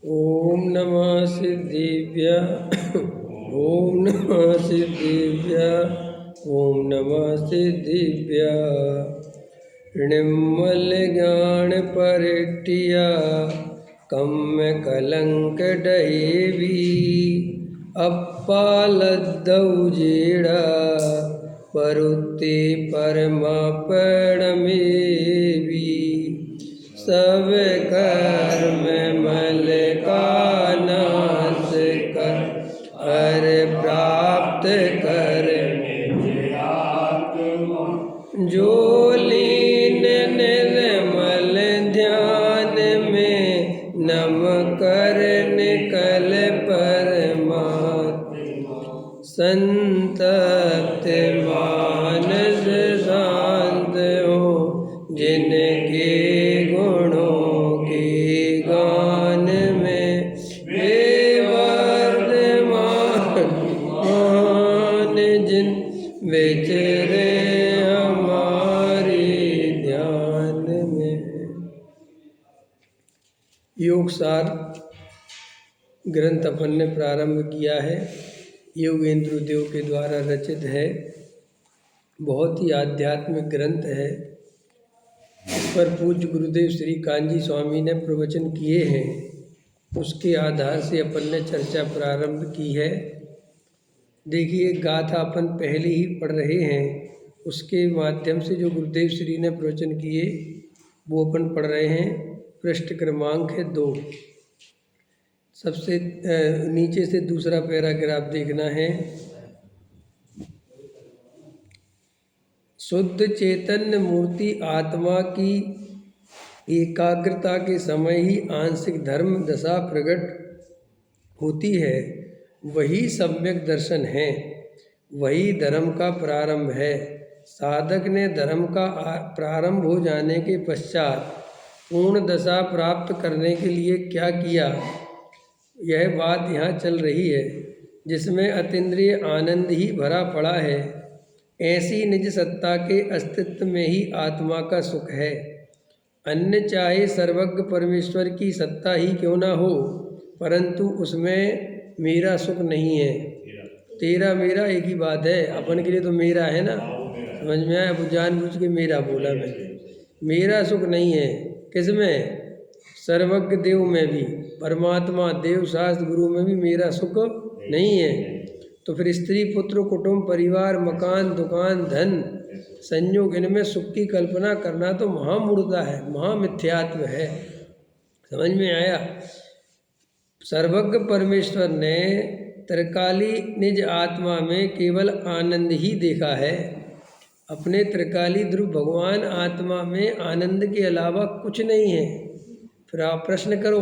ओम नमः सिद्धिभ्य ओम नमः सिद्धिभ्य ओम नमः सिद्धिभ्य निर्मल ज्ञान परिटिया कम्म कलंक डहेवी अप्पालद्दौ जेड़ा परुत्ते परमापण में भी सब कर्म मल का नाश कर हर प्राप्त कर जो लीन निर्मल ध्यान में नम कर निकल परमात्मा संतप्त मानस शांत हो जिनके गुणों के गान में बेवर्धमान जिन विचरे हमारे ध्यान में। योग सार ग्रंथ अपन ने प्रारंभ किया है। योगेंद्र देव के द्वारा रचित है। बहुत ही आध्यात्मिक ग्रंथ है। इस पर पूज्य गुरुदेव श्री कांजी स्वामी ने प्रवचन किए हैं। उसके आधार से अपन ने चर्चा प्रारंभ की है। देखिए, गाथा अपन पहले ही पढ़ रहे हैं। उसके माध्यम से जो गुरुदेव श्री ने प्रवचन किए वो अपन पढ़ रहे हैं। पृष्ठ क्रमांक है 2। सबसे नीचे से दूसरा पैराग्राफ देखना है। शुद्ध चैतन्य मूर्ति आत्मा की एकाग्रता के समय ही आंशिक धर्म दशा प्रकट होती है। वही सम्यक दर्शन है, वही धर्म का प्रारंभ है। साधक ने धर्म का प्रारंभ हो जाने के पश्चात पूर्ण दशा प्राप्त करने के लिए क्या किया, यह बात यहाँ चल रही है, जिसमें अतीन्द्रिय आनंद ही भरा पड़ा है। ऐसी निज सत्ता के अस्तित्व में ही आत्मा का सुख है। अन्य चाहे सर्वज्ञ परमेश्वर की सत्ता ही क्यों ना हो, परंतु उसमें मेरा सुख नहीं है। तेरा मेरा एक ही बात है। अपन के लिए तो मेरा है ना, समझ में आया? वो जानबूझ के मेरा बोला मैं। मेरा सुख नहीं है। किसमें? सर्वज्ञ देव में भी, परमात्मा देव शास्त्र गुरु में भी मेरा सुख नहीं है। तो फिर स्त्री पुत्र कुटुंब परिवार मकान दुकान धन संयोग, इनमें सुख की कल्पना करना तो महामूढ़ता है, महामिथ्यात्व है। समझ में आया? सर्वज्ञ परमेश्वर ने त्रिकाली निज आत्मा में केवल आनंद ही देखा है। अपने त्रिकाली ध्रुव भगवान आत्मा में आनंद के अलावा कुछ नहीं है। फिर आप प्रश्न करो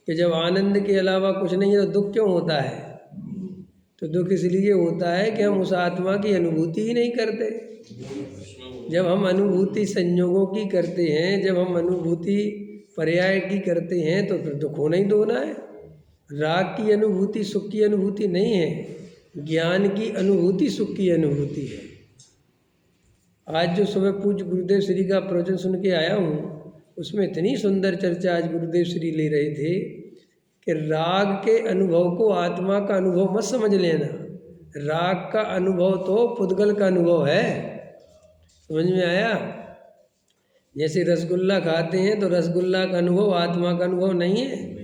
कि जब आनंद के अलावा कुछ नहीं है तो दुख क्यों होता है? तो दुख इसलिए होता है कि हम उस आत्मा की अनुभूति ही नहीं करते। जब हम अनुभूति संयोगों की करते हैं, जब हम अनुभूति पर्याय की करते हैं, तो फिर दुख होना ही होना है। राग की अनुभूति सुख की अनुभूति नहीं है, ज्ञान की अनुभूति सुख की अनुभूति है। आज जो सुबह पूज्य गुरुदेव श्री का प्रवचन सुन के आया हूँ, उसमें इतनी सुंदर चर्चा आज गुरुदेव श्री ले रहे थे कि राग के अनुभव को आत्मा का अनुभव मत समझ लेना। राग का अनुभव तो पुद्गल का अनुभव है। समझ में आया? जैसे रसगुल्ला खाते हैं तो रसगुल्ला का अनुभव आत्मा का अनुभव नहीं है।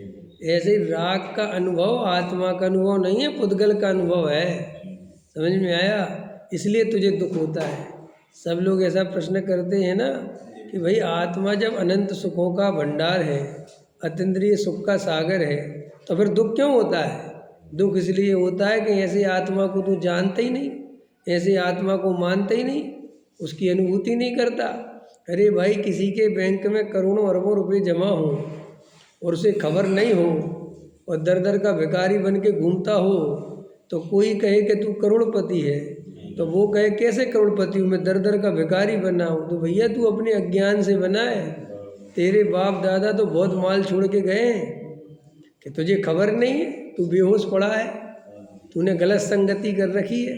ऐसे राग का अनुभव आत्मा का अनुभव नहीं है, पुद्गल का अनुभव है। समझ में आया? इसलिए तुझे दुख होता है। सब लोग ऐसा प्रश्न करते हैं ना कि भाई आत्मा जब अनंत सुखों का भंडार है, अतीन्द्रिय सुख का सागर है, तो फिर दुख क्यों होता है? दुख इसलिए होता है कि ऐसे आत्मा को तू जानता ही नहीं, ऐसे आत्मा को मानता ही नहीं, उसकी अनुभूति नहीं करता। अरे भाई, किसी के बैंक में करोड़ों अरबों रुपए जमा हो और उसे खबर नहीं हो और दर दर का भिखारी बन के घूमता हो, तो कोई कहे कि तू करोड़पति है, तो वो कहे कैसे करोड़पति हूँ, मैं दर दर का भिखारी बना हूँ। तो भैया तू अपने अज्ञान से बना है। तेरे बाप दादा तो बहुत माल छोड़ के गए हैं कि तुझे खबर नहीं है, तू बेहोश पड़ा है, तूने गलत संगति कर रखी है।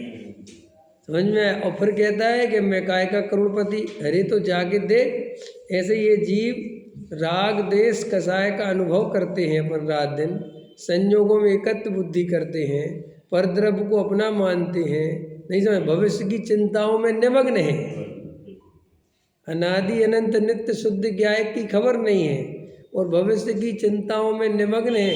समझ में आया? और फिर कहता है कि मैं काय का करोड़पति। अरे तो जाके देख, ऐसे ये जीव राग देश कसाय का अनुभव करते हैं अपन रात दिन, संयोगों में एकत्व बुद्धि करते हैं, परद्रव्य को अपना मानते हैं, नहीं समझ, भविष्य की चिंताओं में निमग्न है, अनादि अनंत नित्य शुद्ध ज्ञाय की खबर नहीं है और भविष्य की चिंताओं में निमग्न है,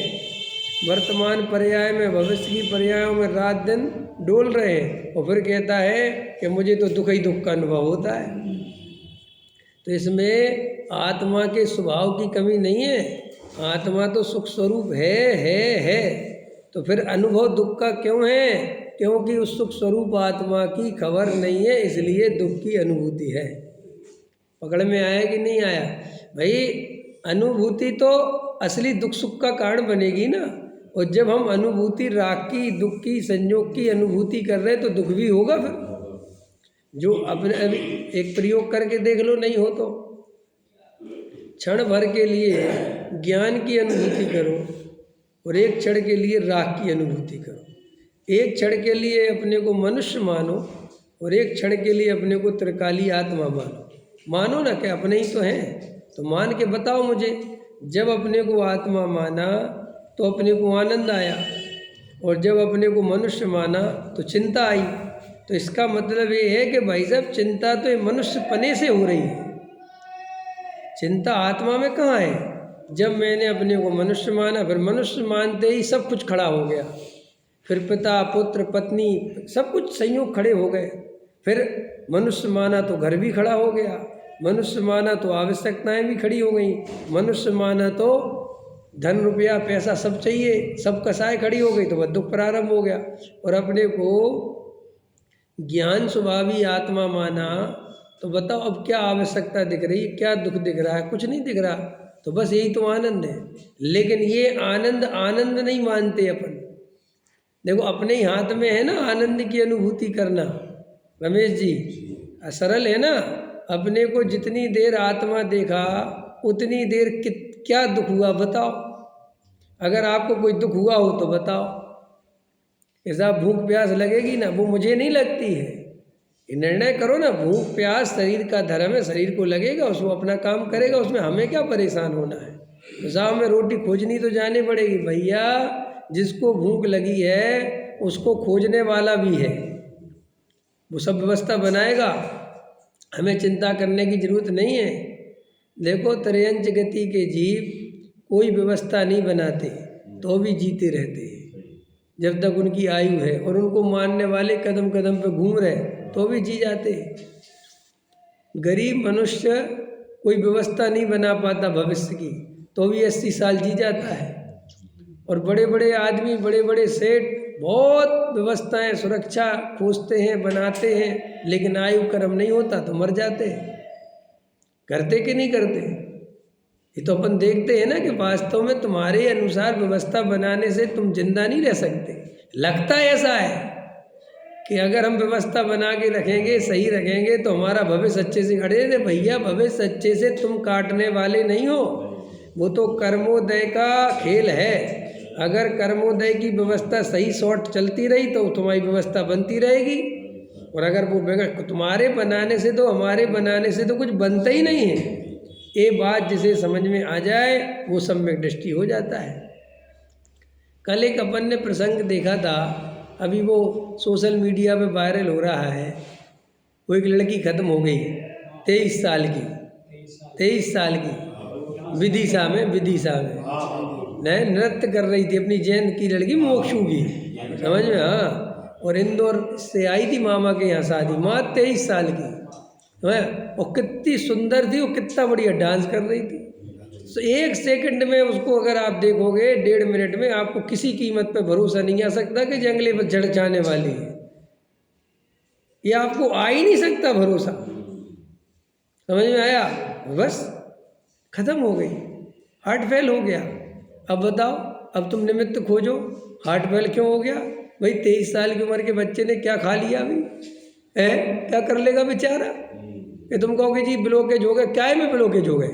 वर्तमान पर्याय में भविष्य की पर्यायों में रात दिन डोल रहे हैं और फिर कहता है कि मुझे तो दुख ही दुख का अनुभव होता है। तो इसमें आत्मा के स्वभाव की कमी नहीं है, आत्मा तो सुख स्वरूप है। तो फिर अनुभव दुख का क्यों है? क्योंकि उस सुख स्वरूप आत्मा की खबर नहीं है, इसलिए दुख की अनुभूति है। पकड़ में आया कि नहीं आया भाई? अनुभूति तो असली दुख सुख का कारण बनेगी ना, और जब हम अनुभूति राग की, दुख की, संयोग की अनुभूति कर रहे हैं तो दुख भी होगा। फिर जो अपने अभी एक प्रयोग करके देख लो, नहीं हो तो क्षण भर के लिए ज्ञान की अनुभूति करो और एक क्षण के लिए राग की अनुभूति करो। एक क्षण के लिए अपने को मनुष्य मानो और एक क्षण के लिए अपने को त्रिकाली आत्मा मानो ना, कि अपने ही तो हैं। तो मान के बताओ मुझे, जब अपने को आत्मा माना तो अपने को आनंद आया, और जब अपने को मनुष्य माना तो चिंता आई। तो इसका मतलब ये है कि भाई साहब, चिंता तो मनुष्य पने से हो रही है, चिंता आत्मा में कहाँ है? जब मैंने अपने को मनुष्य माना, फिर मनुष्य मानते ही सब कुछ खड़ा हो गया, फिर पिता पुत्र पत्नी सब कुछ संयोग खड़े हो गए। फिर मनुष्य माना तो घर भी खड़ा हो गया, मनुष्य माना तो आवश्यकताएं भी खड़ी हो गई, मनुष्य माना तो धन रुपया पैसा सब चाहिए, सब कसाय खड़ी हो गई, तो वह दुख प्रारंभ हो गया। और अपने को ज्ञान स्वभावी आत्मा माना तो बताओ अब क्या आवश्यकता दिख रही है, क्या दुख दिख रहा है? कुछ नहीं दिख रहा। तो बस यही तो आनंद है। लेकिन ये आनंद नहीं मानते अपन। देखो अपने ही हाथ में है ना आनंद की अनुभूति करना। रमेश जी, सरल है ना। अपने को जितनी देर आत्मा देखा उतनी देर क्या दुख हुआ बताओ? अगर आपको कोई दुख हुआ हो तो बताओ। ऐसा भूख प्यास लगेगी ना, वो मुझे नहीं लगती है। ये निर्णय करो ना, भूख प्यास शरीर का धर्म है, शरीर को लगेगा, उसको अपना काम करेगा, उसमें हमें क्या परेशान होना है। तो साहब में रोटी खोजनी तो जानी पड़ेगी भैया। जिसको भूख लगी है उसको खोजने वाला भी है, वो सब व्यवस्था बनाएगा, हमें चिंता करने की जरूरत नहीं है। देखो त्रयंच गति के जीव कोई व्यवस्था नहीं बनाते तो भी जीते रहते हैं जब तक उनकी आयु है, और उनको मानने वाले कदम कदम पे घूम रहे तो भी जी जाते हैं। गरीब मनुष्य कोई व्यवस्था नहीं बना पाता भविष्य की तो भी 80 साल जी जाता है, और बड़े बड़े आदमी, बड़े बड़े सेठ बहुत व्यवस्थाएं सुरक्षा खोजते हैं, बनाते हैं, लेकिन आयु कर्म नहीं होता तो मर जाते हैं। करते कि नहीं करते? ये तो अपन देखते हैं ना कि वास्तव में तुम्हारे अनुसार व्यवस्था बनाने से तुम जिंदा नहीं रह सकते। लगता ऐसा है कि अगर हम व्यवस्था बना के रखेंगे, सही रखेंगे तो हमारा भविष्य अच्छे से खड़े रहे। भैया भविष्य अच्छे से तुम काटने वाले नहीं हो, वो तो कर्मोदय का खेल है। अगर कर्मोदय की व्यवस्था सही शॉर्ट चलती रही तो तुम्हारी व्यवस्था बनती रहेगी, और अगर वो बगैर तुम्हारे बनाने से तो, हमारे बनाने से तो कुछ बनता ही नहीं है। ये बात जिसे समझ में आ जाए वो सम्यक दृष्टि हो जाता है। कल एक अपन ने प्रसंग देखा था, अभी वो सोशल मीडिया पे वायरल हो रहा है। वो एक लड़की खत्म हो गई 23 साल की विदिशा में नृत्य कर रही थी, अपनी जैन की लड़की मोक्षू की, समझ में? हाँ, और इंदौर से आई थी मामा के यहाँ शादी, माँ 23 साल की है, और कितनी सुंदर थी, वो कितना बढ़िया डांस कर रही थी। तो 1 सेकंड में उसको अगर आप देखोगे, 1.5 मिनट में, आपको किसी कीमत पे भरोसा नहीं आ सकता कि जंगले पर जड़ जाने वाली है। ये आपको आ ही नहीं सकता भरोसा। समझ में आया? बस खत्म हो गई, हार्ट फेल हो गया। अब बताओ, अब तुम निमित्त खोजो, हार्ट फेल क्यों हो गया भाई? 23 साल की उम्र के बच्चे ने क्या खा लिया अभी है? क्या कर लेगा बेचारा? कि तुम कहोगे जी ब्लॉकेज हो गया, क्या है में ब्लॉकेज हो गए?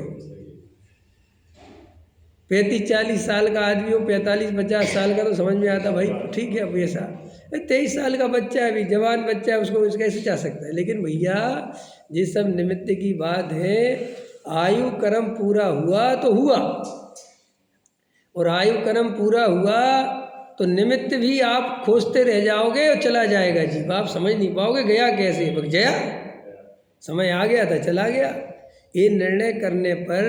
35-40 साल का आदमी हो, 45-50 साल का तो समझ में आता भाई, ठीक है अब ऐसा। 23 साल का बच्चा है, अभी जवान बच्चा है, उसको कैसे जा सकता है? लेकिन भैया ये सब निमित्त की बात है। आयु कर्म पूरा हुआ तो हुआ, और आयु कर्म पूरा हुआ तो निमित्त भी आप खोजते रह जाओगे और चला जाएगा जीव, आप समझ नहीं पाओगे गया कैसे, बग गया, समय आ गया था चला गया। ये निर्णय करने पर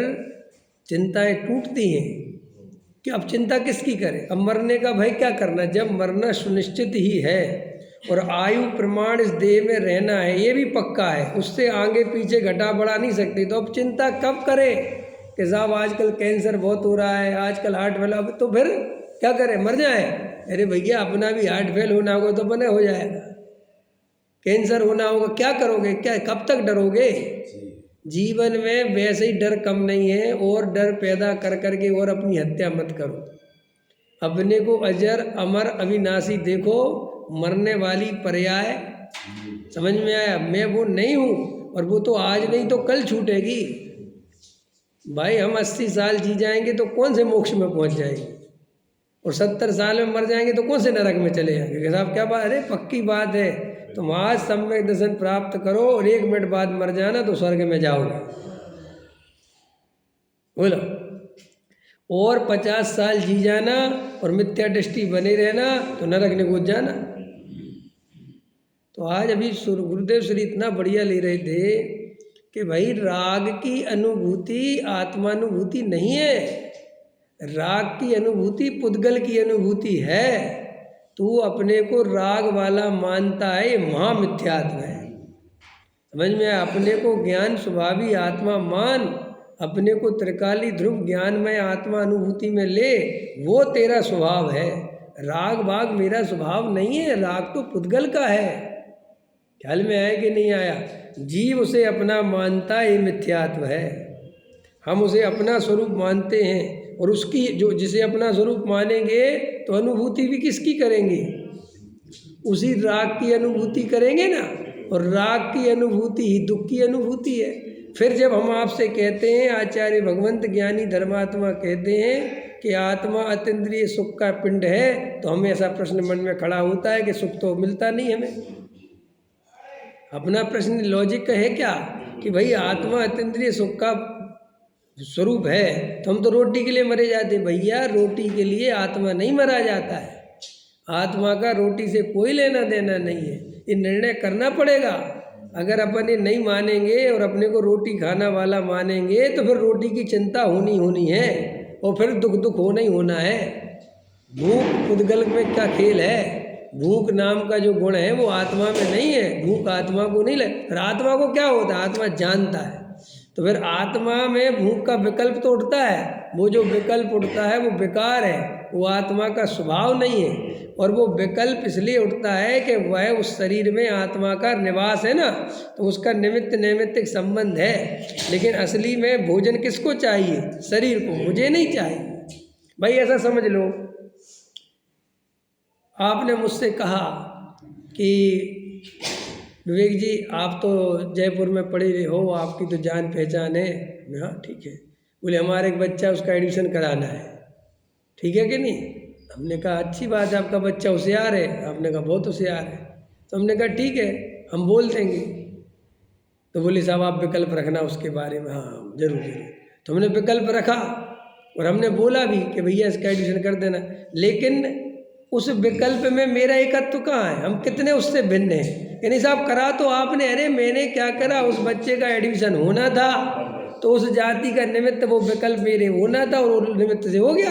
चिंताएं टूटती हैं कि अब चिंता किसकी करें, अब मरने का भय क्या करना, जब मरना सुनिश्चित ही है और आयु प्रमाण इस देह में रहना है ये भी पक्का है, उससे आगे पीछे घटा बढ़ा नहीं सकती, तो अब चिंता कब करें कि साहब आजकल कैंसर बहुत हो रहा है, आजकल हार्ट फेल, अब तो फिर क्या करें, मर जाए। अरे भैया अपना भी हार्ट फेल होना होगा तो बने हो जाएगा, कैंसर होना होगा, क्या करोगे, क्या कब तक डरोगे। जीवन में वैसे ही डर कम नहीं है, और डर पैदा कर करके और अपनी हत्या मत करो। अपने को अजर अमर अविनाशी देखो, मरने वाली पर्याय समझ में आया, मैं वो नहीं हूँ, और वो तो आज नहीं तो कल छूटेगी। भाई हम 80 साल जी जाएंगे तो कौन से मोक्ष में पहुँच जाएंगे, और 70 साल में मर जाएंगे तो कौन से नरक में चले जाएंगे। साहब क्या बात, अरे पक्की बात है, तुम आज सम्यक दर्शन प्राप्त करो और 1 मिनट बाद मर जाना तो स्वर्ग में जाओगे, बोलो। और 50 साल जी जाना और मिथ्या दृष्टि बने रहना तो नरक में कूद जाना। तो आज अभी गुरुदेव श्री इतना बढ़िया ले रहे थे कि भाई राग की अनुभूति आत्मानुभूति नहीं है, राग की अनुभूति पुद्गल की अनुभूति है। तू अपने को राग वाला मानता है, ये महामिथ्यात्व है, समझ में आया। अपने को ज्ञान स्वभावी आत्मा मान, अपने को त्रिकाली ध्रुव ज्ञान में आत्मा अनुभूति में ले, वो तेरा स्वभाव है। राग भाग मेरा स्वभाव नहीं है, राग तो पुद्गल का है। ख्याल में आया कि नहीं आया। जीव उसे अपना मानता है, ये मिथ्यात्व है। हम उसे अपना स्वरूप मानते हैं, और उसकी जो जिसे अपना स्वरूप मानेंगे तो अनुभूति भी किसकी करेंगे, उसी राग की अनुभूति करेंगे ना। और राग की अनुभूति ही दुख की अनुभूति है। फिर जब हम आपसे कहते हैं, आचार्य भगवंत ज्ञानी धर्मात्मा कहते हैं कि आत्मा अतीन्द्रिय सुख का पिंड है, तो हमें ऐसा प्रश्न मन में खड़ा होता है कि सुख तो मिलता नहीं हमें। अपना प्रश्न लॉजिक है क्या कि भाई आत्मा अतीन्द्रिय सुख का स्वरूप है, तो हम तो रोटी के लिए मरे जाते। भैया रोटी के लिए आत्मा नहीं मरा जाता है, आत्मा का रोटी से कोई लेना देना नहीं है। ये निर्णय करना पड़ेगा। अगर अपन ये नहीं मानेंगे और अपने को रोटी खाना वाला मानेंगे तो फिर रोटी की चिंता होनी है, और फिर दुख होना ही होना है। भूख पुद्गल में क्या खेल है, भूख नाम का जो गुण है वो आत्मा में नहीं है, भूख आत्मा को नहीं लगे। फिर आत्मा को क्या होता है, आत्मा जानता है। तो फिर आत्मा में भूख का विकल्प तो उठता है, वो जो विकल्प उठता है वो बेकार है, वो आत्मा का स्वभाव नहीं है। और वो विकल्प इसलिए उठता है कि वह उस शरीर में आत्मा का निवास है ना, तो उसका निमित्त नैमित्तिक संबंध है। लेकिन असली में भोजन किसको चाहिए, शरीर को, मुझे नहीं चाहिए। भाई ऐसा समझ लो, आपने मुझसे कहा कि विवेक जी आप तो जयपुर में पढ़े रहे हो, आपकी तो जान पहचान है। हाँ ठीक है। बोले हमारे एक बच्चा उसका एडमिशन कराना है, ठीक है कि नहीं। हमने कहा अच्छी बात है, आपका बच्चा होशियार है। आपने कहा बहुत होशियार है। तो हमने कहा ठीक है हम बोल देंगे। तो बोले साहब आप विकल्प रखना उसके बारे में। हाँ जरूर जरूर। तो हमने विकल्प रखा और हमने बोला भी कि भैया इसका एडमिशन कर देना। लेकिन उस विकल्प में मेरा एकत्व कहाँ है, हम कितने उससे भिन्न हैं। यानी साहब करा तो आपने, अरे मैंने क्या करा, उस बच्चे का एडमिशन होना था तो उस जाति का निमित्त वो विकल्प मेरे होना था और निमित्त से हो गया।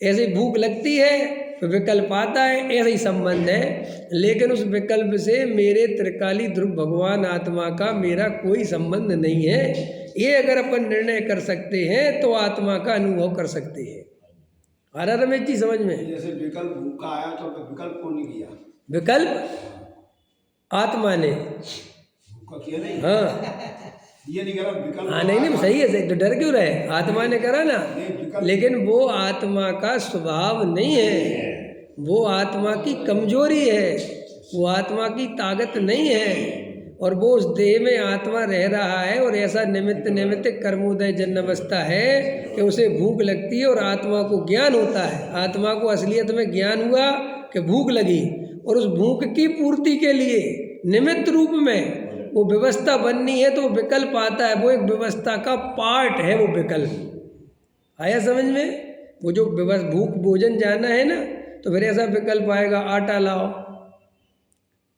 ऐसे भूख लगती है तो विकल्प आता है, ऐसा ही संबंध है। लेकिन उस विकल्प से मेरे त्रिकाली ध्रुव भगवान आत्मा का मेरा कोई संबंध नहीं है। ये अगर अपन निर्णय कर सकते हैं तो आत्मा का अनुभव कर सकते हैं। आ रहा रमेश जी समझ में। जैसे विकल्प भूख का आया तो विकल्प कौन नहीं किया, विकल्प आत्मा ने भूख का किया नहीं। हाँ ये नहीं करा विकल्प। हाँ नहीं सही है, सही। तो डर क्यों रहे, आत्मा ने करा ना। लेकिन वो आत्मा का स्वभाव नहीं है, वो आत्मा की कमजोरी है, वो आत्मा की ताकत नहीं है। और वो उस देह में आत्मा रह रहा है और ऐसा निमित्त कर्मोदय जन्म अवस्था है कि उसे भूख लगती है और आत्मा को ज्ञान होता है। आत्मा को असलियत में ज्ञान हुआ कि भूख लगी, और उस भूख की पूर्ति के लिए निमित्त रूप में वो व्यवस्था बननी है तो विकल्प आता है, वो एक व्यवस्था का पार्ट है वो विकल्प। आया समझ में? वो जो भूख भोजन जाना है ना, तो फिर ऐसा विकल्प आएगा, आटा लाओ,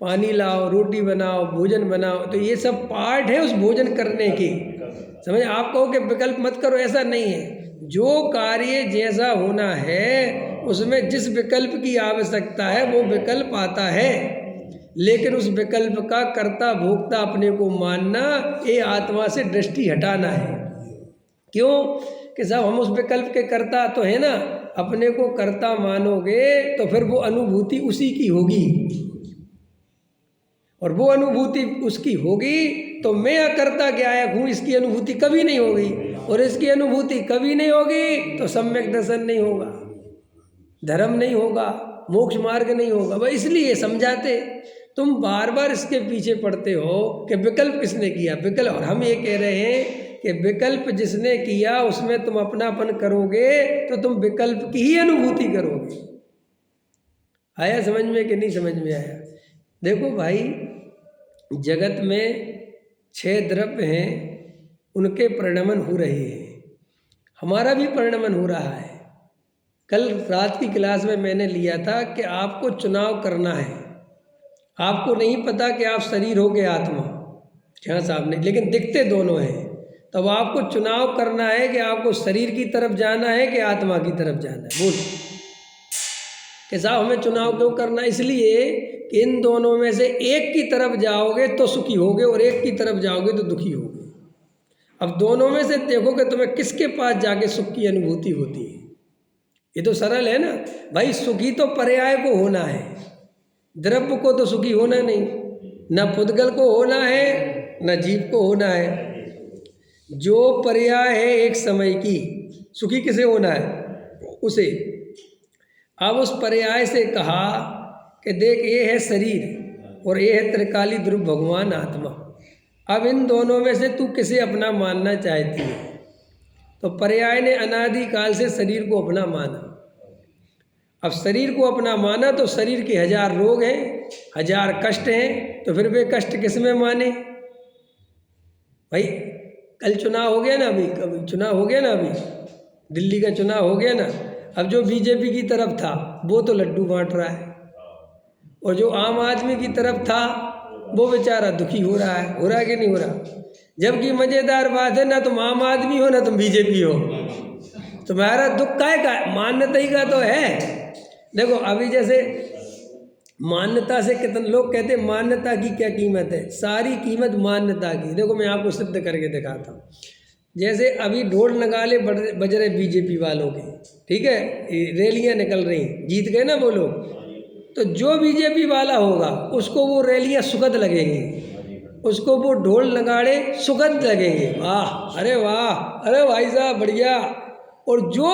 पानी लाओ, रोटी बनाओ, भोजन बनाओ, तो ये सब पार्ट है उस भोजन करने की। समझ? आप कहो कि विकल्प मत करो, ऐसा नहीं है। जो कार्य जैसा होना है उसमें जिस विकल्प की आवश्यकता है वो विकल्प आता है, लेकिन उस विकल्प का कर्ता भोक्ता अपने को मानना, ये आत्मा से दृष्टि हटाना है। क्यों? कि साहब हम उस विकल्प के कर्ता तो है ना, अपने को कर्ता मानोगे तो फिर वो अनुभूति उसी की होगी, और वो अनुभूति उसकी होगी तो मैं अकर्ता ज्ञायक हूँ, इसकी अनुभूति कभी नहीं होगी, और इसकी अनुभूति कभी नहीं होगी तो सम्यक दर्शन नहीं होगा, धर्म नहीं होगा, मोक्ष मार्ग नहीं होगा। वह इसलिए समझाते, तुम बार बार इसके पीछे पड़ते हो कि विकल्प किसने किया, विकल्प। और हम ये कह रहे हैं कि विकल्प जिसने किया उसमें तुम अपनापन करोगे तो तुम विकल्प की ही अनुभूति करोगे। आया समझ में कि नहीं समझ में आया? देखो भाई, जगत में 6 द्रव्य हैं, उनके परिणमन हो रहे हैं, हमारा भी परिणमन हो रहा है। कल रात की क्लास में मैंने लिया था कि आपको चुनाव करना है, आपको नहीं पता कि आप शरीर हो के आत्मा, हाँ साहब नहीं, लेकिन दिखते दोनों हैं। तब आपको चुनाव करना है कि आपको शरीर की तरफ जाना है कि आत्मा की तरफ जाना है। बोल कि साहब हमें चुनाव क्यों करना? इसलिए कि इन दोनों में से एक की तरफ जाओगे तो सुखी होगे और एक की तरफ जाओगे तो दुखी होगे। अब दोनों में से देखो कि तुम्हें किसके पास जाके सुख की अनुभूति होती है। ये तो सरल है ना भाई। सुखी तो पर्याय को होना है, द्रव्य को तो सुखी होना नहीं, न पुद्गल को होना है न जीव को होना है। जो पर्याय है एक समय की, सुखी किसे होना है? उसे। अब उस पर्याय से कहा कि देख ये है शरीर और ये है त्रिकाली ध्रुव भगवान आत्मा। अब इन दोनों में से तू किसे अपना मानना चाहती है? तो पर्याय ने अनादि काल से शरीर को अपना माना। अब शरीर को अपना माना तो शरीर के 1000 रोग हैं, 1000 कष्ट हैं, तो फिर वे कष्ट किस में माने भाई? कल चुनाव हो गया ना, अभी चुनाव हो गया ना, अभी दिल्ली का चुनाव हो गया ना। अब जो बीजेपी की तरफ था वो तो लड्डू बांट रहा है, और जो आम आदमी की तरफ था वो बेचारा दुखी हो रहा है कि नहीं हो रहा? जबकि मज़ेदार बात है, ना तुम आम आदमी हो ना तुम बीजेपी हो, तुम्हारा दुख काहे का? मान्यता ही का तो है। देखो अभी जैसे मान्यता से कितने लोग कहते हैं मान्यता की क्या कीमत है? सारी कीमत मान्यता की। देखो मैं आपको सिद्ध करके दिखाता हूँ। जैसे अभी ढोल नगाड़े बज रहे बीजेपी वालों के, ठीक है, रैलियाँ निकल रही, जीत गए ना वो लोग, तो जो बीजेपी वाला होगा उसको वो रैलियाँ सुखद लगेंगी, उसको वो ढोल नगाड़े सुखद लगेंगे, वाह अरे वाह अरे भाई साहब बढ़िया। और जो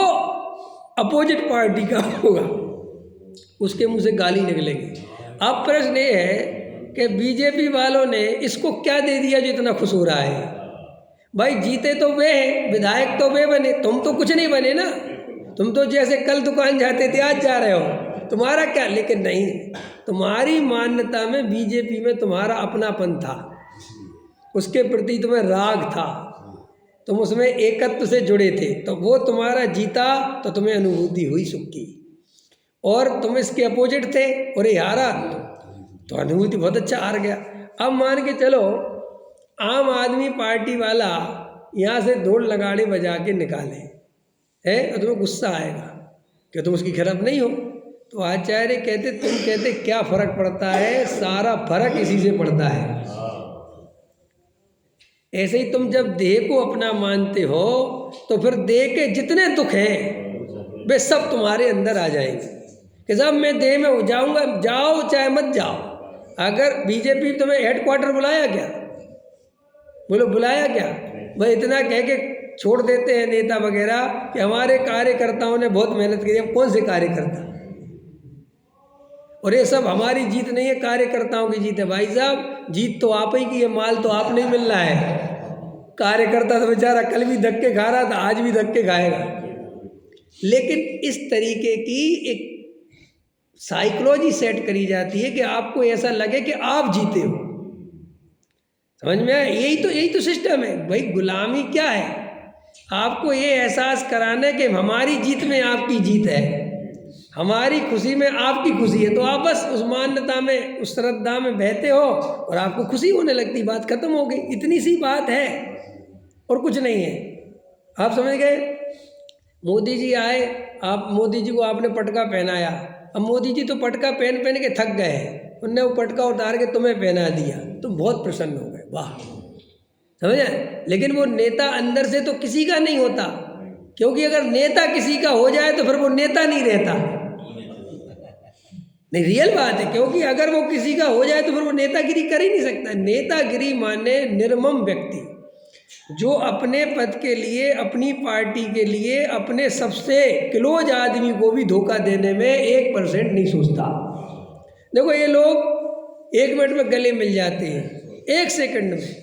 अपोजिट पार्टी का होगा उसके मुंह से गाली निकलेगी। अब प्रश्न ये है कि बीजेपी वालों ने इसको क्या दे दिया जो इतना खुश हो रहा है? भाई जीते तो वे हैं, विधायक तो वे बने, तुम तो कुछ नहीं बने ना। तुम तो जैसे कल दुकान जाते थे आज जा रहे हो, तुम्हारा क्या? लेकिन नहीं, तुम्हारी मान्यता में बीजेपी में तुम्हारा अपनापन था, उसके प्रति तुम्हें राग था, तुम उसमें एकत्व से जुड़े थे, तो वो तुम्हारा जीता तो तुम्हें अनुभूति हुई सुख की। और तुम इसके अपोजिट थे और ये हारा तो अनुभूति बहुत अच्छा हार गया। अब मान के चलो आम आदमी पार्टी वाला यहाँ से ढोल नगाड़े बजा के निकाले है तो तुम्हें गुस्सा आएगा कि तुम उसकी खिलाफ नहीं हो। तो आचार्य कहते, तुम कहते क्या फर्क पड़ता है? सारा फर्क इसी से पड़ता है। ऐसे ही तुम जब देह को अपना मानते हो तो फिर देह के जितने दुख हैं वे सब तुम्हारे अंदर आ जाएंगे कि साहब मैं देह में हो जाऊंगा, जाओ चाहे मत जाओ। अगर बीजेपी तुम्हें हेडक्वार्टर बुलाया क्या? बोलो बुलाया क्या? भाई इतना कह के छोड़ देते हैं नेता वगैरह कि हमारे कार्यकर्ताओं ने बहुत मेहनत की। अब कौन से कार्यकर्ता? और ये सब हमारी जीत नहीं है, कार्यकर्ताओं की जीत है। भाई साहब जीत तो आप ही की है, माल तो आप नहीं मिल रहा है। कार्यकर्ता तो बेचारा कल भी धक्के खा रहा था, आज भी धक्के खाएगा। लेकिन इस तरीके की एक साइकोलॉजी सेट करी जाती है कि आपको ऐसा लगे कि आप जीते हो। समझ में आया? यही तो सिस्टम है भाई। गुलामी क्या है? आपको ये एहसास कराना है कि हमारी जीत में आपकी जीत है, हमारी खुशी में आपकी खुशी है। तो आप बस उस मान्यता में, उस श्रद्धा में बहते हो और आपको खुशी होने लगती, बात खत्म हो गई। इतनी सी बात है और कुछ नहीं है। आप समझ गए? मोदी जी आए, आप मोदी जी को आपने पटका पहनाया। अब मोदी जी तो पटका पहन पहन के थक गए हैं, उनने वो पटका उतार के तुम्हें पहना दिया, तुम बहुत प्रसन्न हो गए, वाह, समझ आए? लेकिन वो नेता अंदर से तो किसी का नहीं होता, क्योंकि अगर नेता किसी का हो जाए तो फिर वो नेता नहीं रहता। नहीं, रियल बात है, क्योंकि अगर वो किसी का हो जाए तो फिर वो नेतागिरी कर ही नहीं सकता। नेतागिरी माने निर्मम व्यक्ति, जो अपने पद के लिए, अपनी पार्टी के लिए, अपने सबसे क्लोज आदमी को भी धोखा देने में 1% नहीं सोचता। देखो ये लोग 1 मिनट में गले मिल जाते हैं, 1 सेकंड में,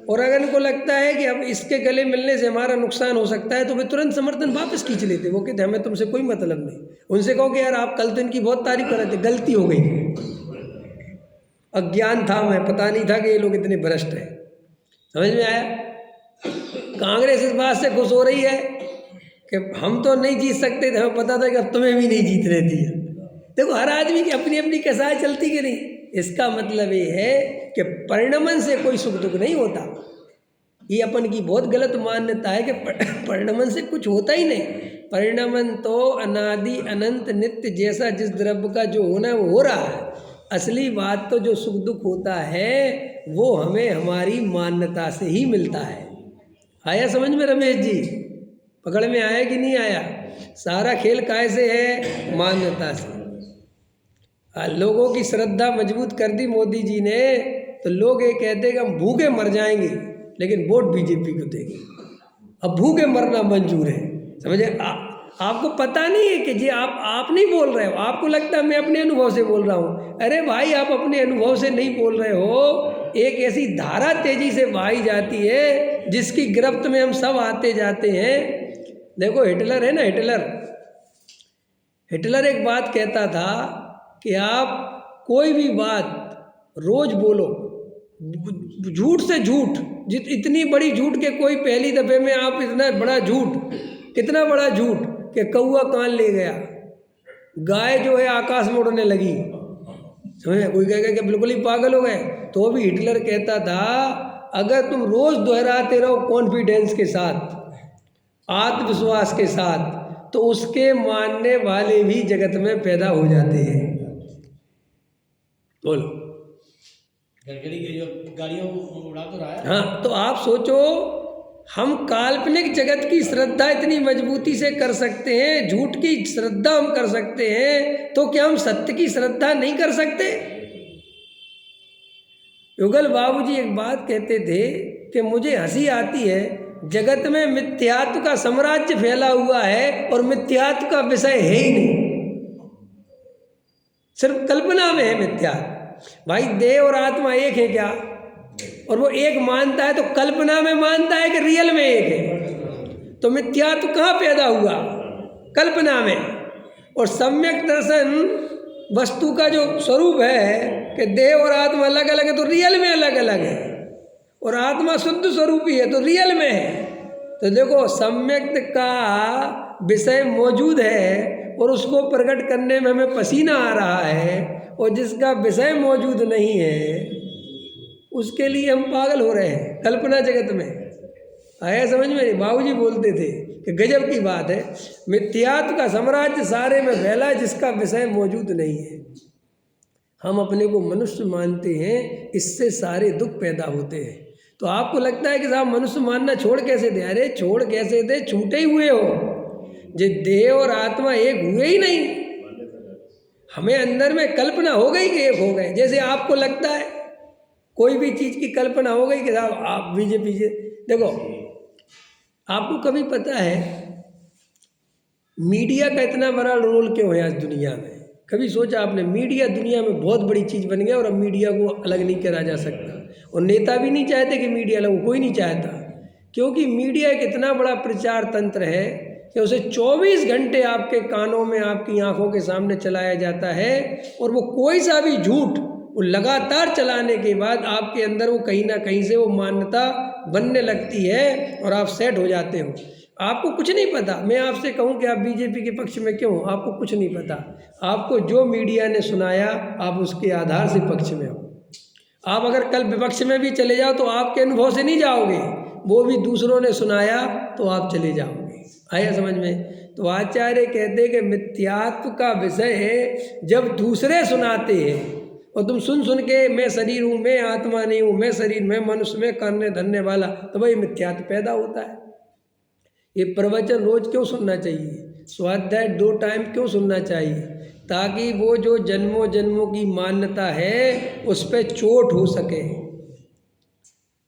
और अगर इनको लगता है कि अब इसके गले मिलने से हमारा नुकसान हो सकता है तो वे तुरंत समर्थन वापस खींच लेते। वो कहते हमें तुमसे कोई मतलब नहीं। उनसे कहो कि यार आप कल तो इनकी बहुत तारीफ कर रहे थे, गलती हो गई, अज्ञान था, मैं पता नहीं था कि ये लोग इतने भ्रष्ट हैं। समझ में आया? कांग्रेस इस बात से खुश हो रही है कि हम तो नहीं जीत सकते थे, हमें पता था कि अब तुम्हें भी नहीं जीतने दिया। देखो हर आदमी की अपनी अपनी कसाई चलती कि नहीं। इसका मतलब ये है कि परिणमन से कोई सुख दुख नहीं होता। ये अपन की बहुत गलत मान्यता है कि परिणमन से कुछ होता ही नहीं। परिणमन तो अनादि अनंत नित्य जैसा जिस द्रव्य का जो होना है वो हो रहा है। असली बात तो जो सुख दुख होता है वो हमें हमारी मान्यता से ही मिलता है। आया समझ में रमेश जी? पकड़ में आया कि नहीं आया? सारा खेल कैसे है? मान्यता से। लोगों की श्रद्धा मजबूत कर दी मोदी जी ने, तो लोग ये कहते हैं कि हम भूखे मर जाएंगे लेकिन वोट बीजेपी को देंगे। अब भूखे मरना मंजूर है, समझे? आपको पता नहीं है कि जी आप नहीं बोल रहे हो, आपको लगता है मैं अपने अनुभव से बोल रहा हूँ। अरे भाई आप अपने अनुभव से नहीं बोल रहे हो, एक ऐसी धारा तेजी से बहाई जाती है जिसकी गिरफ्त में हम सब आते जाते हैं। देखो हिटलर है ना, हिटलर एक बात कहता था कि आप कोई भी बात रोज बोलो, झूठ से झूठ, इतनी बड़ी झूठ के कोई पहली दफे में आप इतना बड़ा झूठ, कितना बड़ा झूठ कि कौआ कान ले गया, गाय जो है आकाश में उड़ने लगी। समझे? कोई कहेगा कि बिल्कुल ही पागल हो गए। तो भी हिटलर कहता था अगर तुम रोज दोहराते रहो कॉन्फिडेंस के साथ, आत्मविश्वास के साथ, तो उसके मानने वाले भी जगत में पैदा हो जाते हैं। बोलो। गड़करी के जो गाड़ियों को उड़ा तो रहा है। हाँ, तो आप सोचो हम काल्पनिक जगत की श्रद्धा इतनी मजबूती से कर सकते हैं, झूठ की श्रद्धा हम कर सकते हैं, तो क्या हम सत्य की श्रद्धा नहीं कर सकते? युगल बाबूजी एक बात कहते थे कि मुझे हंसी आती है, जगत में मिथ्यात्व का साम्राज्य फैला हुआ है और मिथ्यात्व का विषय है ही नहीं, सिर्फ कल्पना में है मिथ्यात्व। भाई देह और आत्मा एक है क्या? और वो एक मानता है तो कल्पना में मानता है कि रियल में एक है? तो मिथ्यात्व कहाँ पैदा हुआ? कल्पना में। और सम्यक दर्शन वस्तु का जो स्वरूप है कि देह और आत्मा अलग अलग है, तो रियल में अलग अलग है, और आत्मा शुद्ध स्वरूप ही है तो रियल में है। तो देखो सम्यक का विषय मौजूद है और उसको प्रकट करने में हमें पसीना आ रहा है, और जिसका विषय मौजूद नहीं है उसके लिए हम पागल हो रहे हैं कल्पना जगत में। आया समझ में? बाबूजी बोलते थे कि गजब की बात है, मिथ्यात्व का साम्राज्य सारे में फैला जिसका विषय मौजूद नहीं है। हम अपने को मनुष्य मानते हैं, इससे सारे दुख पैदा होते हैं। तो आपको लगता है कि साहब मनुष्य मानना छोड़ कैसे दे? अरे छोड़ कैसे दे, छूटे ही हुए हो। जो देह और आत्मा एक हुए ही नहीं, हमें अंदर में कल्पना हो गई कि एक हो गए। जैसे आपको लगता है कोई भी चीज़ की कल्पना हो गई कि साहब आप बीजेपी से, देखो आपको कभी पता है मीडिया का इतना बड़ा रोल क्यों है आज दुनिया में? कभी सोचा आपने? मीडिया दुनिया में बहुत बड़ी चीज़ बन गया और अब मीडिया को अलग नहीं करा जा सकता, और नेता भी नहीं चाहते कि मीडिया अलग हो, कोई नहीं चाहता, क्योंकि मीडिया एक इतना बड़ा प्रचार तंत्र है कि उसे 24 घंटे आपके कानों में, आपकी आंखों के सामने चलाया जाता है, और वो कोई सा भी झूठ वो लगातार चलाने के बाद आपके अंदर वो कहीं ना कहीं से वो मान्यता बनने लगती है और आप सेट हो जाते हो। आपको कुछ नहीं पता, मैं आपसे कहूँ कि आप बीजेपी के पक्ष में क्यों, आपको कुछ नहीं पता। आपको जो मीडिया ने सुनाया आप उसके आधार से पक्ष में हो। आप अगर कल विपक्ष में भी चले जाओ तो आपके अनुभव से नहीं जाओगे, वो भी दूसरों ने सुनाया तो आप चले जाओगे। आया समझ में? तो आचार्य कहते हैं कि मिथ्यात्व का विषय है जब दूसरे सुनाते हैं और तुम सुन सुन के मैं शरीर हूँ, मैं आत्मा नहीं हूँ, मैं शरीर, मैं मनुष्य, मैं करने धरने वाला, तो भाई मिथ्यात्व पैदा होता है। ये प्रवचन रोज क्यों सुनना चाहिए? स्वाध्याय 2 टाइम क्यों सुनना चाहिए? ताकि वो जो जन्मों जन्मों की मान्यता है उस पर चोट हो सके।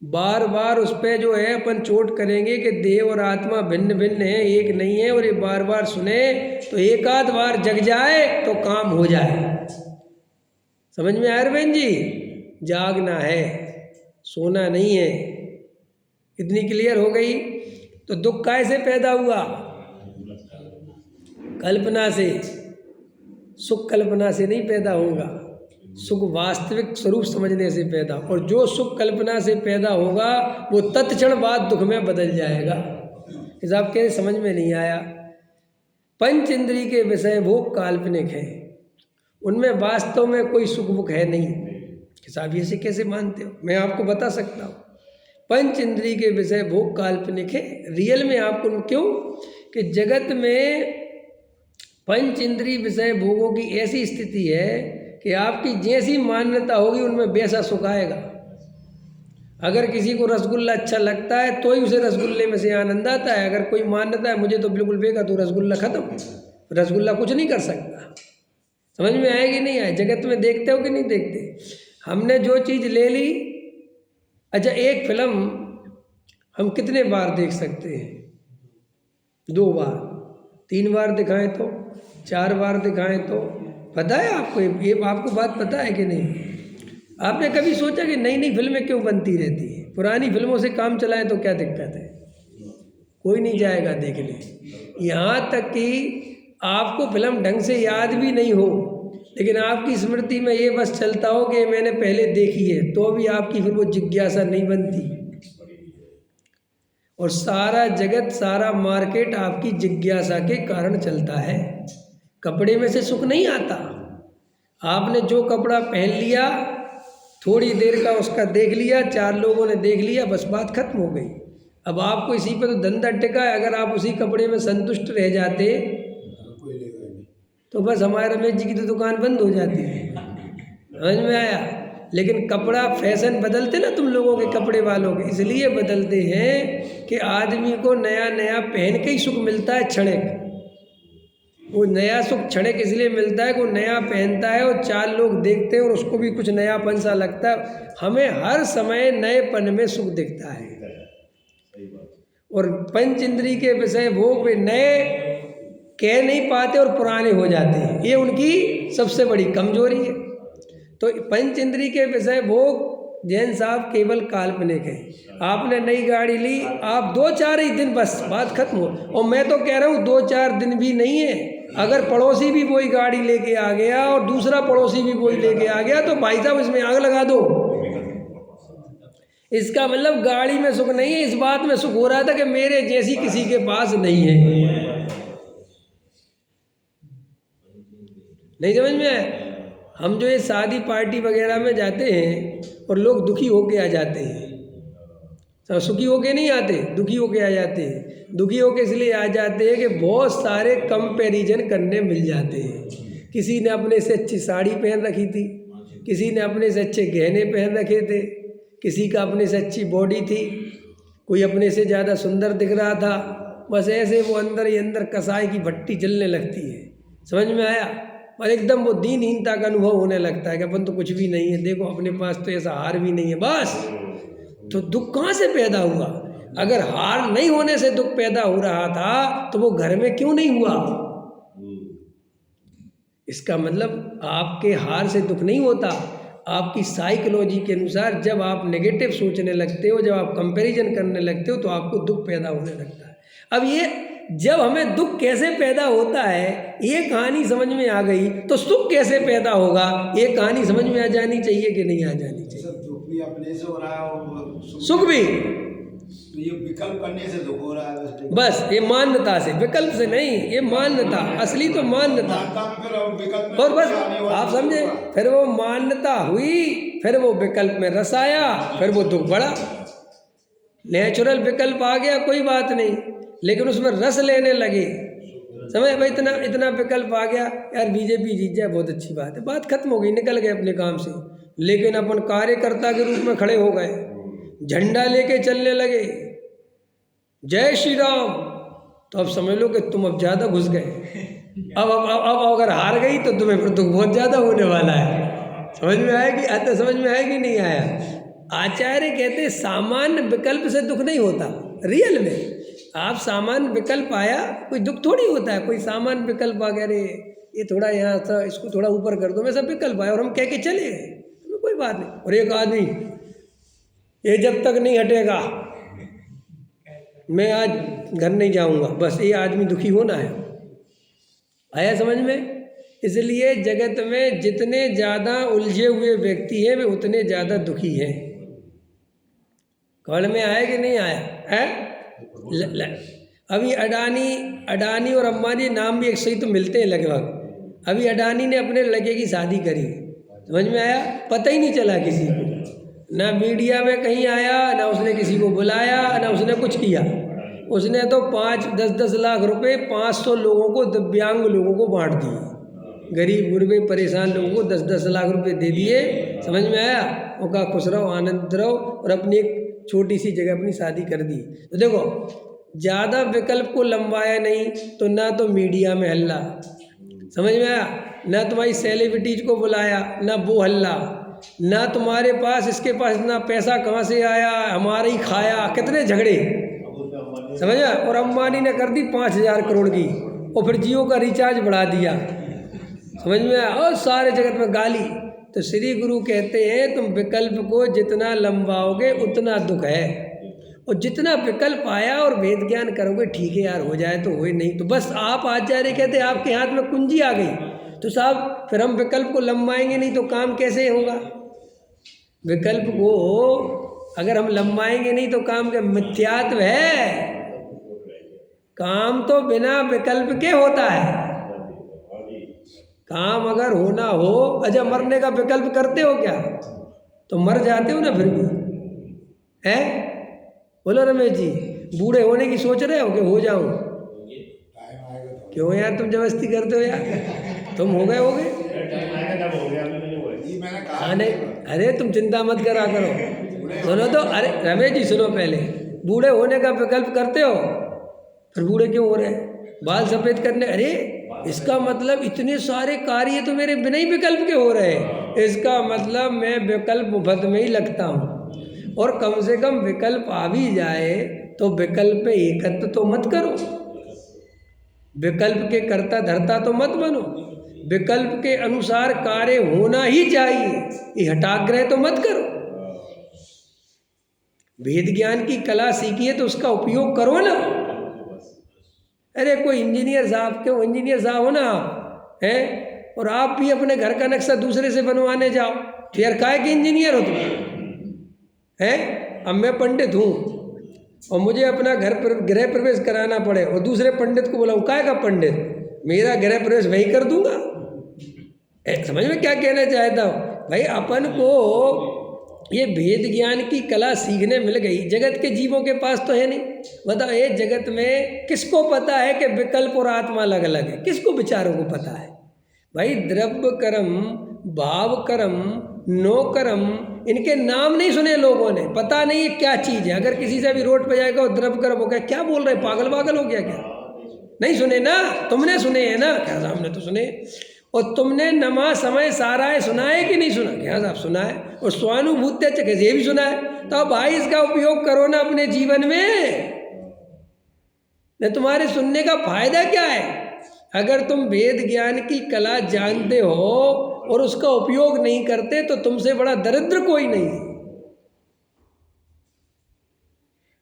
बार बार उस पर जो है अपन चोट करेंगे कि देह और आत्मा भिन्न भिन्न है, एक नहीं है, और ये बार बार सुने तो एक आध बार जग जाए तो काम हो जाए। समझ में आया बहन जी? जागना है, सोना नहीं है। इतनी क्लियर हो गई? तो दुख कैसे पैदा हुआ? कल्पना से। सुख कल्पना से नहीं पैदा होगा, सुख वास्तविक स्वरूप समझने से पैदा। और जो सुख कल्पना से पैदा होगा वो तत्क्षण बाद दुख में बदल जाएगा। इस आपके समझ में नहीं आया? पंच इंद्री के विषय भोग काल्पनिक है, उनमें वास्तव में कोई सुख बुख है नहीं। साहब ऐसे कैसे मानते हो? मैं आपको बता सकता हूँ। पंच इंद्री के विषय भोग काल्पनिक है, रियल में आपको क्यों? कि जगत में पंच इंद्री विषय भोगों की ऐसी स्थिति है कि आपकी जैसी मान्यता होगी उनमें वैसा सुख आएगा। अगर किसी को रसगुल्ला अच्छा लगता है तो ही उसे रसगुल्ले में से आनंद आता है। अगर कोई मान्यता है मुझे तो बिल्कुल बेकार, तो रसगुल्ला खत्म, रसगुल्ला कुछ नहीं कर सकता। समझ में आएगी नहीं आए? जगत में देखते हो कि नहीं देखते? हमने जो चीज़ ले ली, अच्छा एक फिल्म हम कितने बार देख सकते हैं? 2 बार, 3 बार दिखाएं तो, 4 बार दिखाएं तो। पता है आपको ये आपको बात पता है कि नहीं? आपने कभी सोचा कि नई नई फिल्में क्यों बनती रहती हैं? पुरानी फिल्मों से काम चलाएं तो क्या दिक्कत है? कोई नहीं जाएगा देखने। यहाँ तक कि आपको फिल्म ढंग से याद भी नहीं हो, लेकिन आपकी स्मृति में ये बस चलता हो कि मैंने पहले देखी है, तो भी आपकी फिर वो जिज्ञासा नहीं बनती। और सारा जगत, सारा मार्केट आपकी जिज्ञासा के कारण चलता है। कपड़े में से सुख नहीं आता। आपने जो कपड़ा पहन लिया, थोड़ी देर का उसका देख लिया, 4 लोगों ने देख लिया, बस बात खत्म हो गई। अब आपको इसी पर तो धंधा टिका है। अगर आप उसी कपड़े में संतुष्ट रह जाते तो बस हमारे रमेश जी की तो दुकान बंद हो जाती है। समझ में आया? लेकिन कपड़ा फैशन बदलते ना तुम लोगों के, कपड़े वालों के, इसलिए बदलते हैं कि आदमी को नया नया पहन के ही सुख मिलता है, क्षणिक। वो नया सुख क्षणिक इसलिए मिलता है कि वो नया पहनता है और 4 लोग देखते हैं और उसको भी कुछ नयापन सा लगता है। हमें हर समय नएपन में सुख दिखता है। और पंच इंद्री के विषय भोग वे नए कह नहीं पाते और पुराने हो जाते हैं, ये उनकी सबसे बड़ी कमजोरी है। तो पंच इंद्री के विषय भोग जैन साहब केवल काल्पनिक है। आपने नई गाड़ी ली, आप 2-4 ही दिन बस बात खत्म हो। और मैं तो कह रहा हूँ 2-4 दिन भी नहीं है। अगर पड़ोसी भी वही गाड़ी लेके आ गया और दूसरा पड़ोसी भी वही लेके आ गया तो भाई साहब इसमें आग लगा दो। इसका मतलब गाड़ी में सुख नहीं है, इस बात में सुख हो रहा था कि मेरे जैसी किसी के पास नहीं है। नहीं समझ में आया? हम जो ये शादी पार्टी वगैरह में जाते हैं और लोग दुखी होके आ जाते हैं, सब सुखी होके नहीं आते, दुखी होके आ जाते हैं। दुखी होके इसलिए आ जाते हैं कि बहुत सारे कंपैरिजन करने मिल जाते हैं। किसी ने अपने से अच्छी साड़ी पहन रखी थी, किसी ने अपने से अच्छे गहने पहन रखे थे, किसी का अपने से अच्छी बॉडी थी, कोई अपने से ज़्यादा सुंदर दिख रहा था। बस ऐसे वो अंदर ही अंदर कसाई की भट्टी जलने लगती है। समझ में आया? और एकदम वो दीनहीनता का अनुभव होने लगता है कि अपन तो कुछ भी नहीं है, देखो अपने पास तो ऐसा हार भी नहीं है। बस तो दुख कहाँ से पैदा हुआ? अगर हार नहीं होने से दुख पैदा हो रहा था तो वो घर में क्यों नहीं हुआ? इसका मतलब आपके हार से दुख नहीं होता। आपकी साइकोलॉजी के अनुसार जब आप नेगेटिव सोचने लगते हो, जब आप कंपैरिजन करने लगते हो तो आपको दुख पैदा होने लगता है। अब ये जब हमें दुख कैसे पैदा होता है ये कहानी समझ में आ गई तो सुख कैसे पैदा होगा ये कहानी समझ में आ जानी चाहिए कि नहीं आ जानी चाहिए। सब दुख भी अपने से हो रहा है और सुख भी तो ये विकल्प करने से दुख हो रहा है बस ये मान्यता से, विकल्प से नहीं, ये मान्यता, असली तो मान्यता। मानता में फिर और विकल्प और बस में आने वाला आप समझे, दुख फिर वो मान्यता हुई, फिर वो विकल्प में रस आया, फिर वो दुख बढ़ा। नेचुरल विकल्प आ गया कोई बात नहीं, लेकिन उसमें रस लेने लगे, समझ भाई, इतना इतना विकल्प आ गया, यार बीजेपी जीत जाए बहुत अच्छी बात है, बात खत्म हो गई, निकल गए अपने काम से। लेकिन अपन कार्यकर्ता के रूप में खड़े हो गए, झंडा लेके चलने लगे, जय श्री राम, तो अब समझ लो कि तुम अब ज़्यादा घुस गए। अब अगर हार गई तो तुम्हें फिर दुख बहुत ज़्यादा होने वाला है। समझ में आएगी, आता समझ में आएगी नहीं आया। आचार्य कहते हैं सामान्य विकल्प से दुख नहीं होता। रियल में आप सामान्य विकल्प आया, कोई दुख थोड़ी होता है। कोई सामान्य विकल्प आ गया, अरे ये थोड़ा यहाँ था, इसको थोड़ा ऊपर कर दो, वैसा विकल्प आया और हम कह के चले गए, तो कोई बात नहीं। और एक आदमी, ये जब तक नहीं हटेगा मैं आज घर नहीं जाऊंगा, बस ये आदमी दुखी होना है। आया समझ में? इसलिए जगत में जितने ज़्यादा उलझे हुए व्यक्ति हैं वे उतने ज़्यादा दुखी हैं। कौन में आया कि नहीं आया है? अभी अडानी और अंबानी नाम भी एक सही तो मिलते हैं लगभग। अभी अडानी ने अपने लड़के की शादी करी, समझ में आया? पता ही नहीं चला किसी को, ना मीडिया में कहीं आया, ना उसने किसी को बुलाया, ना उसने कुछ किया। उसने तो 5-10 लाख रुपए 500 लोगों को, दिव्यांग लोगों को बांट दिए, गरीब गुरबे परेशान लोगों को 10-10 लाख रुपए दे दिए। समझ में आया? वो कहा खुश रहो, आनंद रहो, और अपनी एक छोटी सी जगह अपनी शादी कर दी। तो देखो, ज़्यादा विकल्प को लंबाया नहीं तो ना तो मीडिया में हल्ला, समझ में आया? ना तुम्हारी सेलिब्रिटीज को बुलाया, ना वो हल्ला, ना तुम्हारे पास इसके पास इतना पैसा कहाँ से आया, हमारे ही खाया, कितने झगड़े, समझ में? और अंबानी ने कर दी 5,000 करोड़ की, और फिर जियो का रिचार्ज बढ़ा दिया, समझ में आया? और सारे जगत में गाली। तो श्री गुरु कहते हैं तुम विकल्प को जितना लंबाओगे उतना दुख है, और जितना विकल्प आया और वेद ज्ञान करोगे, ठीक है यार, हो जाए तो होए, नहीं तो बस। आप आचार्य कहते आपके हाथ में कुंजी आ गई तो साहब फिर हम विकल्प को लंबाएंगे नहीं तो काम कैसे होगा? विकल्प को अगर हम लंबाएंगे नहीं तो काम का मिथ्यात्व है। काम तो बिना विकल्प के होता है। काम अगर होना हो, अच्छा मरने का विकल्प करते हो क्या? तो मर जाते हो ना फिर भी, है? बोलो रमेश जी, बूढ़े होने की सोच रहे हो कि हो जाऊं? क्यों यार तुम जबरदस्ती करते हो यार, तुम हो गए नहीं, अरे तुम चिंता मत करा करो। सुनो तो, अरे रमेश जी सुनो, पहले बूढ़े होने का विकल्प करते हो, फिर बूढ़े क्यों हो रहे हैं? बाल सफ़ेद करने, अरे इसका मतलब इतने सारे कार्य तो मेरे बिना ही विकल्प के हो रहे हैं, इसका मतलब मैं विकल्प मुफ्त में ही लगता हूँ। और कम से कम विकल्प आ भी जाए तो विकल्प पे एकत्र तो मत करो, विकल्प के कर्ता धर्ता तो मत बनो, विकल्प के अनुसार कार्य होना ही चाहिए, ये हठाग्रह तो मत करो। वेद ज्ञान की कला सीखी है तो उसका उपयोग करो ना। अरे कोई इंजीनियर साहब, क्यों इंजीनियर साहब हो ना आप, हैं? और आप भी अपने घर का नक्शा दूसरे से बनवाने जाओ, फिर काहे के इंजीनियर हो तुम, हैं? अब मैं पंडित हूँ और मुझे अपना गृह प्रवेश कराना पड़े और दूसरे पंडित को बुलाऊं, काहे का पंडित? मेरा गृह प्रवेश वही कर दूंगा। समझ में क्या कहना चाहता हूँ भाई? अपन को ये वेद ज्ञान की कला सीखने मिल गई, जगत के जीवों के पास तो है नहीं। बताओ, ये जगत में किसको पता है कि विकल्प और आत्मा अलग अलग है? किसको विचारों को पता है भाई? द्रव्य कर्म, भाव कर्म, नो कर्म, इनके नाम नहीं सुने लोगों ने, पता नहीं ये क्या चीज़ है। अगर किसी से भी रोड पे जाएगा और द्रव्य कर्म हो गया, क्या बोल रहे, पागल पागल हो गया क्या? नहीं सुने ना, तुमने सुने हैं ना? क्या साहब ने तो सुने। और तुमने नमा समय साराय सुना है कि नहीं सुना? क्या साहब सुना है। और स्वानुभूत्य चके ये भी सुना है। तो भाई इसका उपयोग करो ना अपने जीवन में, न तुम्हारे सुनने का फायदा क्या है? अगर तुम वेद ज्ञान की कला जानते हो और उसका उपयोग नहीं करते तो तुमसे बड़ा दरिद्र कोई नहीं है।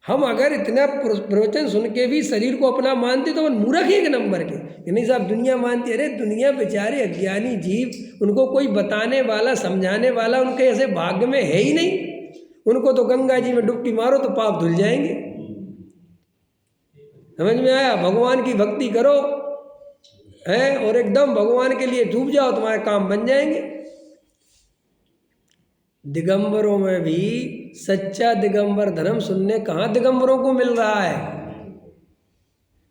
हम अगर इतना प्रवचन सुन के भी शरीर को अपना मानते तो हम मूर्ख एक नंबर के। कि नहीं साहब दुनिया मानती, अरे दुनिया बेचारे अज्ञानी जीव, उनको कोई बताने वाला समझाने वाला उनके ऐसे भाग्य में है ही नहीं। उनको तो गंगा जी में डुबकी मारो तो पाप धुल जाएंगे। समझ में आया? भगवान की भक्ति करो है और एकदम भगवान के लिए डूब जाओ, तुम्हारे काम बन जाएंगे। दिगंबरों में भी सच्चा दिगंबर धर्म सुनने कहाँ दिगंबरों को मिल रहा है।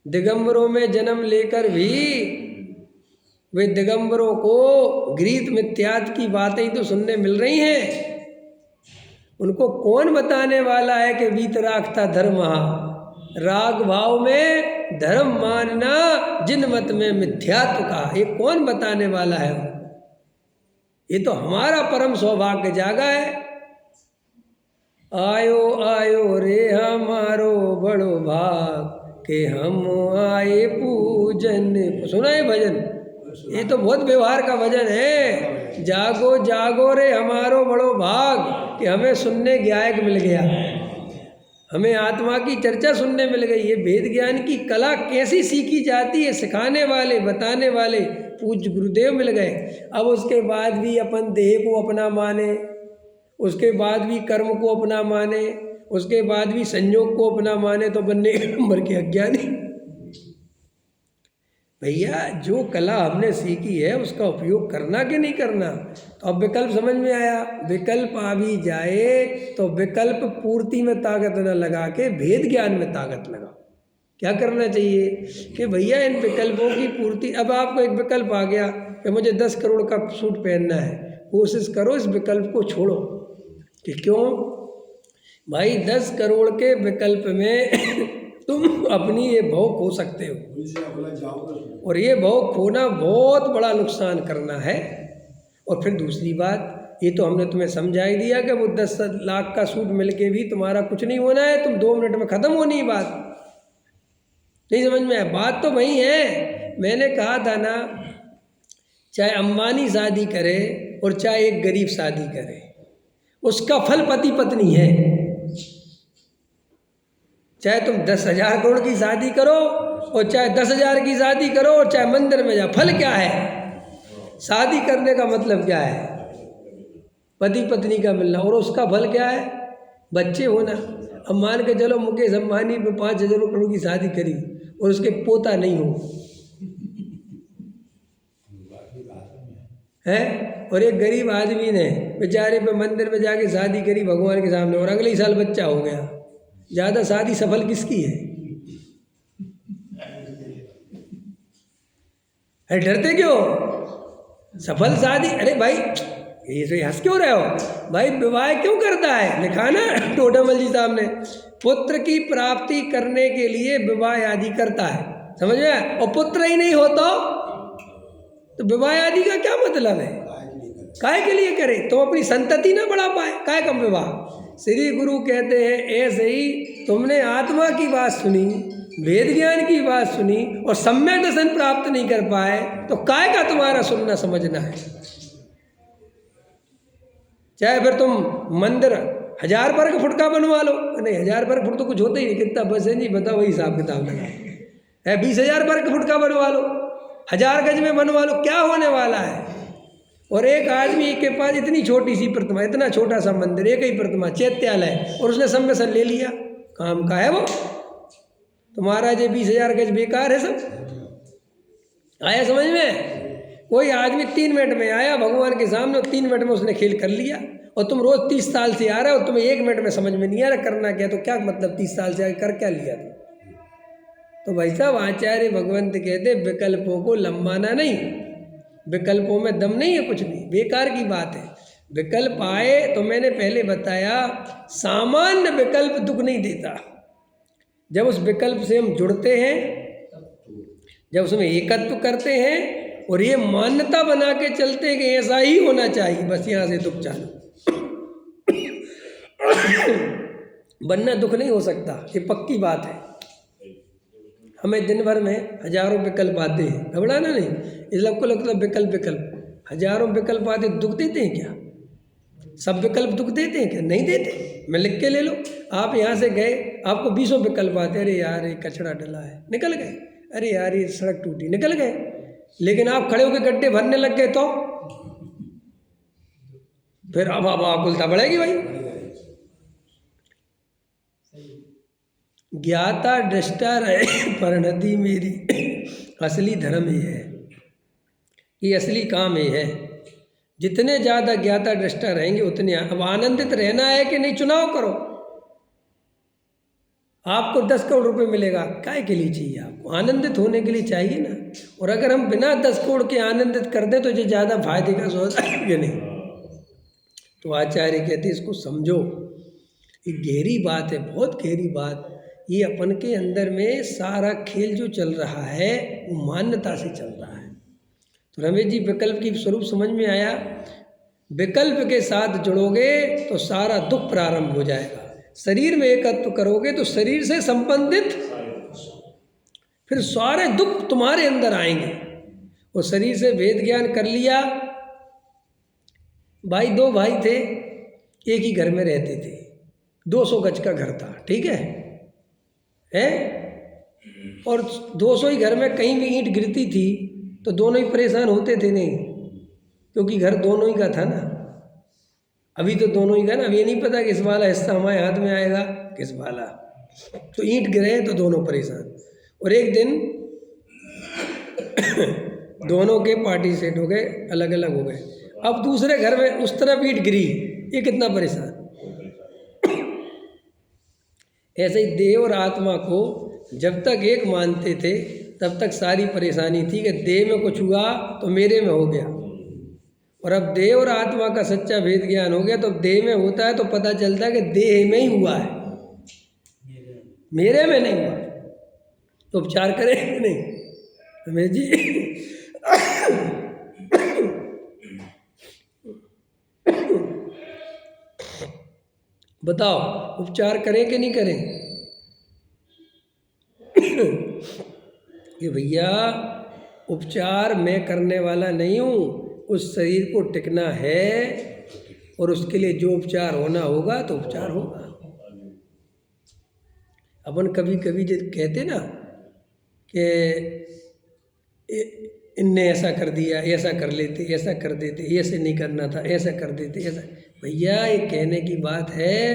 दिगंबरों में जन्म लेकर भी वे दिगंबरों को गीत मिथ्यात की बातें ही तो सुनने मिल रही हैं। उनको कौन बताने वाला है कि वीतरागता धर्म, राग भाव में धर्म मानना जिन मत में मिथ्यात्व का, ये कौन बताने वाला है? ये तो हमारा परम सौभाग्य जागा है। आयो आयो रे हमारो बड़ो भाग के हम आए पूजन। सुना है भजन? ये तो बहुत व्यवहार का भजन है। जागो जागो रे हमारो बड़ो भाग कि हमें सुनने गायक मिल गया, हमें आत्मा की चर्चा सुनने मिल गई। ये वेद ज्ञान की कला कैसी सीखी जाती है, सिखाने वाले बताने वाले पूज्य गुरुदेव मिल गए। अब उसके बाद भी अपन देह को अपना माने, उसके बाद भी कर्म को अपना माने, उसके बाद भी संयोग को अपना माने तो बनने एक नंबर के अज्ञानी। भैया जो कला हमने सीखी है उसका उपयोग करना कि नहीं करना? तो अब विकल्प समझ में आया। विकल्प आ भी जाए तो विकल्प पूर्ति में ताकत न लगा के भेद ज्ञान में ताकत लगा। क्या करना चाहिए कि भैया इन विकल्पों की पूर्ति, अब आपको एक विकल्प आ गया कि मुझे 10 करोड़ का सूट पहनना है, कोशिश करो इस विकल्प को छोड़ो। कि क्यों भाई? 10 करोड़ के विकल्प में तुम अपनी ये भव खो सकते हो और ये भव खोना बहुत बड़ा नुकसान करना है। और फिर दूसरी बात, ये तो हमने तुम्हें समझा ही दिया कि वो 10 लाख का सूट मिलके भी तुम्हारा कुछ नहीं होना है, तुम 2 मिनट में ख़त्म होनी बात। नहीं समझ में आया? बात तो वही है। मैंने कहा था ना, चाहे अंबानी शादी करे और चाहे एक गरीब शादी करे, उसका फल पति पत्नी है। चाहे तुम 10,000 करोड़ की शादी करो और चाहे 10,000 की शादी करो और चाहे मंदिर में जाओ, फल क्या है? शादी करने का मतलब क्या है? पति पत्नी का मिलना। और उसका फल क्या है? बच्चे होना। अब मान के चलो मुकेश अंबानी में 5,000 करोड़ की शादी करी और उसके पोता नहीं हो है, और एक गरीब आदमी ने बेचारे पे मंदिर में जाके शादी करी भगवान के सामने और अगले ही साल बच्चा हो गया, ज़्यादा शादी सफल किसकी है? डरते क्यों? सफल शादी, अरे भाई ये हंस क्यों रहे हो भाई? विवाह क्यों करता है? लिखा ना टोडामल जी साहब ने, पुत्र की प्राप्ति करने के लिए विवाह आदि करता है। समझ में? और पुत्र ही नहीं हो तो विवाह आदि का क्या मतलब है? काय के लिए करे? तो अपनी संतति ना बढ़ा पाए, काय का विवाह? श्री गुरु कहते हैं ऐसे ही तुमने आत्मा की बात सुनी, वेद ज्ञान की बात सुनी और सम्यक दर्शन प्राप्त नहीं कर पाए तो काय का तुम्हारा सुनना समझना है? चाहे फिर तुम मंदिर 1000 वर्ग फुट का बनवा लो, नहीं 1000 वर्ग फुट तो कुछ होता ही नहीं, कितना बस है नहीं बताओ, वही हिसाब किताब लगा है। 20,000 वर्ग फुट का बनवा लो, 1000 गज में बनवा लो, क्या होने वाला है? और एक आदमी के पास इतनी छोटी सी प्रतिमा, इतना छोटा सा मंदिर, एक ही प्रतिमा, चैत्यालय, और उसने सम्मेसन ले लिया, काम का है वो? तो महाराज ये 20,000 गज बेकार है सब। आया समझ में? कोई आदमी 3 मिनट में आया भगवान के सामने, 3 मिनट में उसने खेल कर लिया, और तुम रोज 30 साल से आ रहे हो, तुम्हें 1 मिनट में समझ में नहीं आ रहा करना क्या, तो क्या मतलब 30 साल से आगे कर क्या लिया तुम? तो भाई साहब आचार्य भगवंत कहते विकल्पों को लंबाना नहीं, विकल्पों में दम नहीं है कुछ भी, बेकार की बात है। विकल्प आए तो मैंने पहले बताया सामान्य विकल्प दुख नहीं देता। जब उस विकल्प से हम जुड़ते हैं, जब उसमें एकत्व करते हैं और ये मान्यता बना के चलते हैं कि ऐसा ही होना चाहिए, बस यहाँ से दुख चालू। वरना दुख नहीं हो सकता, ये पक्की बात है। हमें दिन भर में हजारों विकल्प आते हैं, घबराना नहीं, इस लोग को लगता है विकल्प हजारों विकल्प आते दुख देते हैं क्या? सब विकल्प दुख देते हैं क्या? नहीं देते। मैं लिख के ले लो। आप यहाँ से गए, आपको 20 विकल्प आते, अरे यार ये कचरा डला है, निकल गए। अरे यार ये सड़क टूटी, निकल गए। लेकिन आप खड़े होकर गड्ढे भरने लग गए तो फिर अब आकुलता बढ़ेगी भाई। ज्ञाता दृष्टा रहे परिणति मेरी, असली धर्म ये है, ये असली काम ये है। जितने ज़्यादा ज्ञाता दृष्टा रहेंगे उतने। अब आनंदित रहना है कि नहीं, चुनाव करो। आपको 10 करोड़ रुपए मिलेगा, काय के लिए चाहिए? आपको आनंदित होने के लिए चाहिए ना। और अगर हम बिना 10 करोड़ के आनंदित कर दें तो ये ज़्यादा फायदे का सौदा है कि नहीं? तो आचार्य कहते इसको समझो, ये गहरी बात है, बहुत गहरी बात। ये अपन के अंदर में सारा खेल जो चल रहा है वो मान्यता से चल रहा है। तो रमेश जी, विकल्प की स्वरूप समझ में आया? विकल्प के साथ जुड़ोगे तो सारा दुख प्रारंभ हो जाएगा। शरीर में एकत्व करोगे तो शरीर से संबंधित फिर सारे दुख तुम्हारे अंदर आएंगे। और शरीर से भेद ज्ञान कर लिया। भाई, 2 भाई थे, एक ही घर में रहते थे, 200 गज का घर था, ठीक है? और 200 ही घर में कहीं भी ईंट गिरती थी तो दोनों ही परेशान होते थे? नहीं, क्योंकि घर दोनों ही का था ना। अभी तो दोनों ही का ना, अभी ये नहीं पता किस वाला हिस्सा हमारे हाथ में आएगा, किस वाला। तो ईंट गिरे तो दोनों परेशान। और एक दिन दोनों के पार्टी सेट हो गए, अलग अलग हो गए। अब दूसरे घर में उस तरफ ईंट गिरी, ये कितना परेशान। ऐसे ही देह और आत्मा को जब तक एक मानते थे तब तक सारी परेशानी थी कि देह में कुछ हुआ तो मेरे में हो गया। और अब देह और आत्मा का सच्चा भेद ज्ञान हो गया तो देह में होता है तो पता चलता है कि देह में ही हुआ है, मेरे में नहीं हुआ। तो उपचार करें कि नहीं रमेश जी? बताओ, उपचार करें कि नहीं करें? कि भैया उपचार मैं करने वाला नहीं हूँ, उस शरीर को टिकना है और उसके लिए जो उपचार होना होगा तो उपचार होगा। अपन कभी कभी जो कहते ना कि इनने ऐसा कर दिया, ऐसा कर लेते, ऐसा कर देते, ऐसे नहीं करना था, ऐसा कर देते, ऐसा। भैया ये कहने की बात है,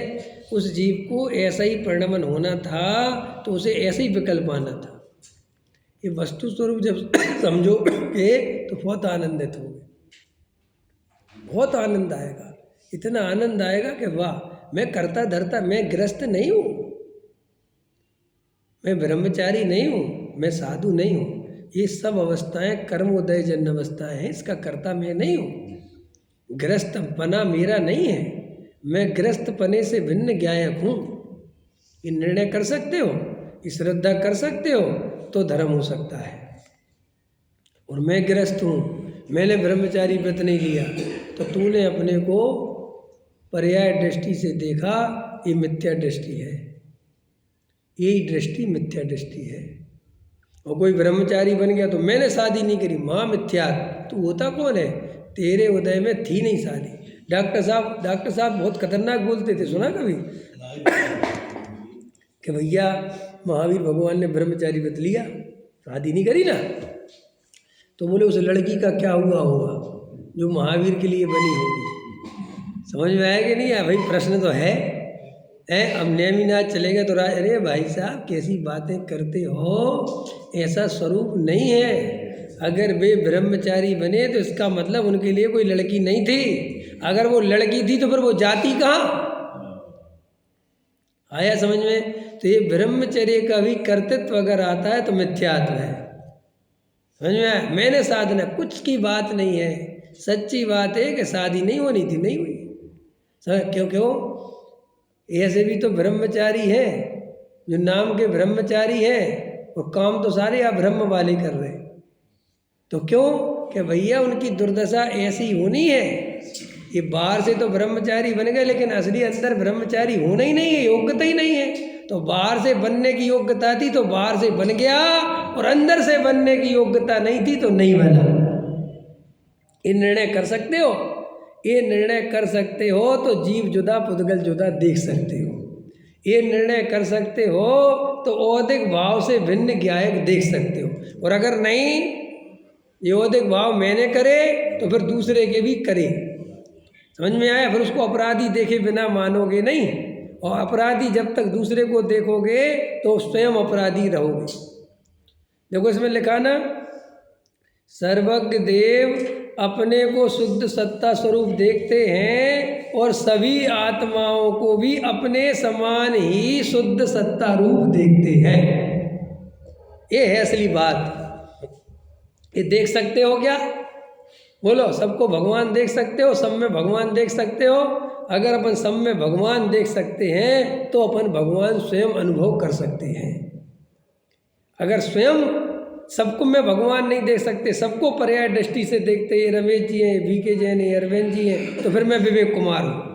उस जीव को ऐसा ही परिणमन होना था तो उसे ऐसे ही विकल्प आना था। ये वस्तु स्वरूप जब समझोगे तो बहुत आनंदित होगे, बहुत आनंद आएगा। इतना आनंद आएगा कि वाह, मैं करता धरता, मैं गृहस्थ नहीं हूँ, मैं ब्रह्मचारी नहीं हूँ, मैं साधु नहीं हूँ। ये सब अवस्थाएं कर्मोदय जन्य अवस्थाएं हैं, इसका कर्ता मैं नहीं हूँ। गृहस्थ पना मेरा नहीं है, मैं गृहस्थ पने से भिन्न ज्ञायक हूँ। ये निर्णय कर सकते हो, ये श्रद्धा कर सकते हो तो धर्म हो सकता है। और मैं गृहस्थ हूँ, मैंने ब्रह्मचारी व्रत नहीं लिया, तो तूने अपने को पर्याय दृष्टि से देखा, ये मिथ्या दृष्टि है। यही दृष्टि मिथ्या दृष्टि है। और कोई ब्रह्मचारी बन गया तो मैंने शादी नहीं करी, माँ मिथ्या। तू होता कौन है? तेरे उदय में थी नहीं शादी। डॉक्टर साहब बहुत खतरनाक बोलते थे, सुना कभी? कि भैया महावीर भगवान ने ब्रह्मचारी व्रत लिया, शादी नहीं करी ना, तो बोले उस लड़की का क्या हुआ होगा जो महावीर के लिए बनी होगी। समझ में आया कि नहीं आया? भाई प्रश्न तो है। अब नेमिनाथ चलेगा तो अरे भाई साहब कैसी बातें करते हो, ऐसा स्वरूप नहीं है। अगर वे ब्रह्मचारी बने तो इसका मतलब उनके लिए कोई लड़की नहीं थी। अगर वो लड़की थी तो फिर वो जाति कहाँ? आया समझ में? तो ये ब्रह्मचर्य का भी कर्तृत्व अगर आता है तो मिथ्यात्व है। समझ में आया? मैंने साधना, कुछ की बात नहीं है। सच्ची बात है कि शादी नहीं होनी थी, नहीं हुई। क्यों? ऐसे भी तो ब्रह्मचारी हैं जो नाम के ब्रह्मचारी हैं और काम तो सारे आप ब्रह्म वाले कर रहे हैं। तो क्यों? कि भैया उनकी दुर्दशा ऐसी होनी है। ये बाहर से तो ब्रह्मचारी बन गए लेकिन असली अंदर ब्रह्मचारी होना ही नहीं है, योग्यता ही नहीं है। तो बाहर से बनने की योग्यता थी तो बाहर से बन गया, और अंदर से बनने की योग्यता नहीं थी तो नहीं बना। ये निर्णय कर सकते हो? ये निर्णय कर सकते हो तो जीव जुदा पुद्गल जुदा देख सकते हो। ये निर्णय कर सकते हो तो औदिक भाव से भिन्न ज्ञायक देख सकते हो। और अगर नहीं ये औदिक भाव मैंने करे तो फिर दूसरे के भी करे। समझ में आया? फिर उसको अपराधी देखे बिना मानोगे नहीं, और अपराधी जब तक दूसरे को देखोगे तो स्वयं अपराधी रहोगे। देखो इसमें लिखा ना, सर्वज्ञ देव अपने को शुद्ध सत्ता स्वरूप देखते हैं और सभी आत्माओं को भी अपने समान ही शुद्ध सत्ता रूप देखते हैं। ये है असली बात। ये देख सकते हो क्या? बोलो, सबको भगवान देख सकते हो? सब में भगवान देख सकते हो? अगर अपन सब में भगवान देख सकते हैं तो अपन भगवान स्वयं अनुभव कर सकते हैं। अगर स्वयं सबको में भगवान नहीं देख सकते, सबको पर्याय दृष्टि से देखते, ये रमेश जी हैं, VK जैन है, अरविंद जी हैं, तो फिर मैं विवेक कुमार हूँ।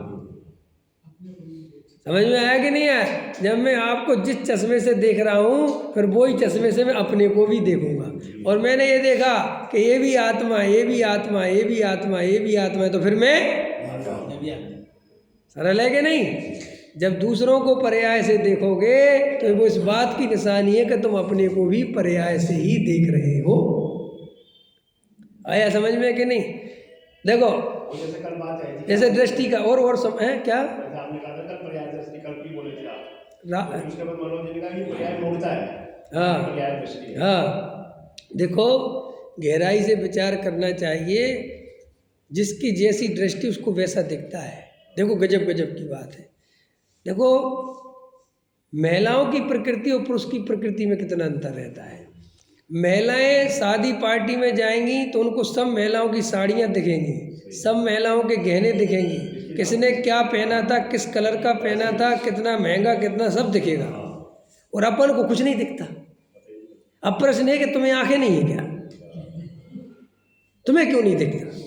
समझ में आया कि नहीं आया? जब मैं आपको जिस चश्मे से देख रहा हूँ फिर वही चश्मे से मैं अपने को भी देखूंगा। और मैंने ये देखा कि ये भी आत्मा है, ये भी आत्मा है, ये भी आत्मा है, ये भी आत्मा है, तो फिर मैं सरल है कि नहीं? जब दूसरों को पर्याय से देखोगे तो वो इस बात की निशानी है कि तुम अपने को भी पर्याय से ही देख रहे हो। आया समझ में कि नहीं? देखो जैसे कल बात है जैसे दृष्टि का और सब है क्या? आपने कहा था कल पर्याय दृष्टि कल भी बोले थे आप, रा- उसके बाद मनोज जी ने कहा कि पर्याय मोड़ता है। हाँ पर्याय दृष्टि है। हाँ, देखो गहराई से विचार करना चाहिए। जिसकी जैसी दृष्टि उसको वैसा दिखता है। देखो गजब गजब की बात है। देखो महिलाओं की प्रकृति और पुरुष की प्रकृति में कितना अंतर रहता है। महिलाएं शादी पार्टी में जाएंगी तो उनको सब महिलाओं की साड़ियाँ दिखेंगी, सब महिलाओं के गहने दिखेंगे, किसने क्या पहना था, किस कलर का पहना था, कितना महंगा कितना, सब दिखेगा। और अपन को कुछ नहीं दिखता। अब प्रश्न है कि तुम्हें आंखें नहीं है क्या? तुम्हें क्यों नहीं दिखता?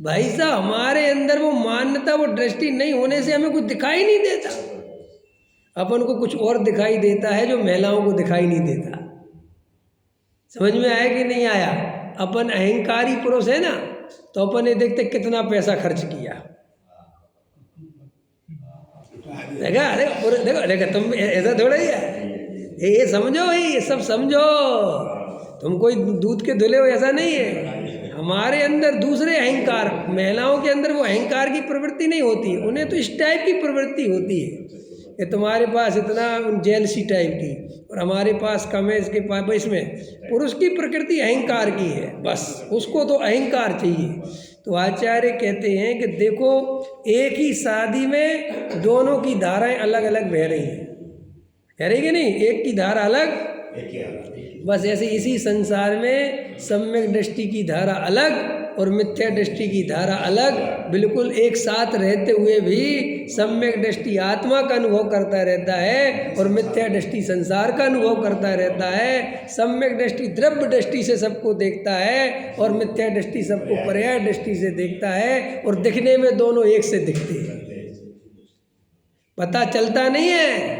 भाई साहब, हमारे अंदर वो मान्यता, वो दृष्टि नहीं होने से हमें कुछ दिखाई नहीं देता। अपन को कुछ और दिखाई देता है जो महिलाओं को दिखाई नहीं देता। समझ में आया कि नहीं आया? अपन अहंकारी पुरुष है ना, तो अपन ये देखते कितना पैसा खर्च किया। देखा? देखो देखो तुम ऐसा थोड़ा ही है। ये समझो भाई, ये सब समझो। तुम कोई दूध के धुले हो ऐसा नहीं है। हमारे अंदर दूसरे अहंकार, महिलाओं के अंदर वो अहंकार की प्रवृत्ति नहीं होती, उन्हें तो इस टाइप की प्रवृत्ति होती है कि तुम्हारे पास इतना जेलसी टाइप की, और हमारे पास कम है, इसके पास। इसमें पुरुष की प्रकृति अहंकार की है, बस उसको तो अहंकार चाहिए। तो आचार्य कहते हैं कि देखो, एक ही शादी में दोनों की धाराएं अलग अलग बह रही हैं, कह रही कि नहीं? एक की धारा अलग, बस ऐसे इसी संसार में सम्यक दृष्टि की धारा अलग और मिथ्या दृष्टि की धारा अलग, बिल्कुल एक साथ रहते हुए भी सम्यक दृष्टि आत्मा का अनुभव करता रहता है और मिथ्या दृष्टि संसार का अनुभव करता रहता है। सम्यक दृष्टि द्रव्य दृष्टि से सबको देखता है और मिथ्या दृष्टि सबको पर्याय दृष्टि से देखता है, और दिखने में दोनों एक से दिखते हैं। पता चलता नहीं है।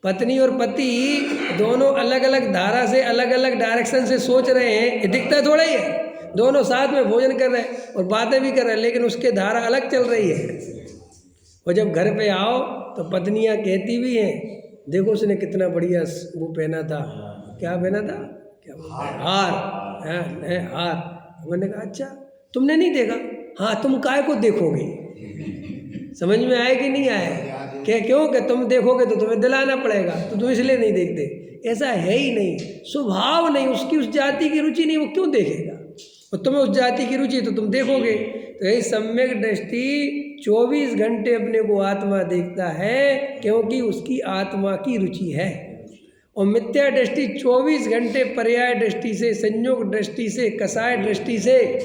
पत्नी और पति दोनों अलग अलग धारा से, अलग अलग डायरेक्शन से सोच रहे हैं, ये दिखता थोड़ा ही है। दोनों साथ में भोजन कर रहे हैं और बातें भी कर रहे हैं, लेकिन उसके धारा अलग चल रही है। और जब घर पे आओ तो पत्नियां कहती भी हैं, देखो उसने कितना बढ़िया वो पहना था, क्या पहना था, क्या हार है, हार। मैंने कहा अच्छा तुमने नहीं देखा? हाँ, तुम काय को देखोगे? समझ में आया कि नहीं आया? क्यों कि तुम देखोगे तो तुम्हें दिलाना पड़ेगा, तो तुम इसलिए नहीं देखते। ऐसा है ही नहीं, स्वभाव नहीं, उसकी उस जाति की रुचि नहीं, वो क्यों देखेगा? और तुम्हें उस जाति की रुचि तो तुम देखोगे। तो यही सम्यक दृष्टि 24 घंटे अपने को आत्मा देखता है, क्योंकि उसकी आत्मा की रुचि है। और मिथ्या दृष्टि 24 घंटे पर्याय दृष्टि से, संयोग दृष्टि से, कसाय दृष्टि से,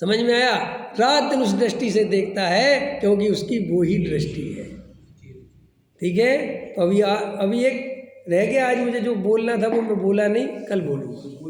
समझ में आया, रात दिन उस दृष्टि से देखता है, क्योंकि उसकी वो ही दृष्टि है। ठीक है? तो अभी एक रह गया, आज मुझे जो बोलना था वो मैं बोला नहीं, कल बोलूँगा।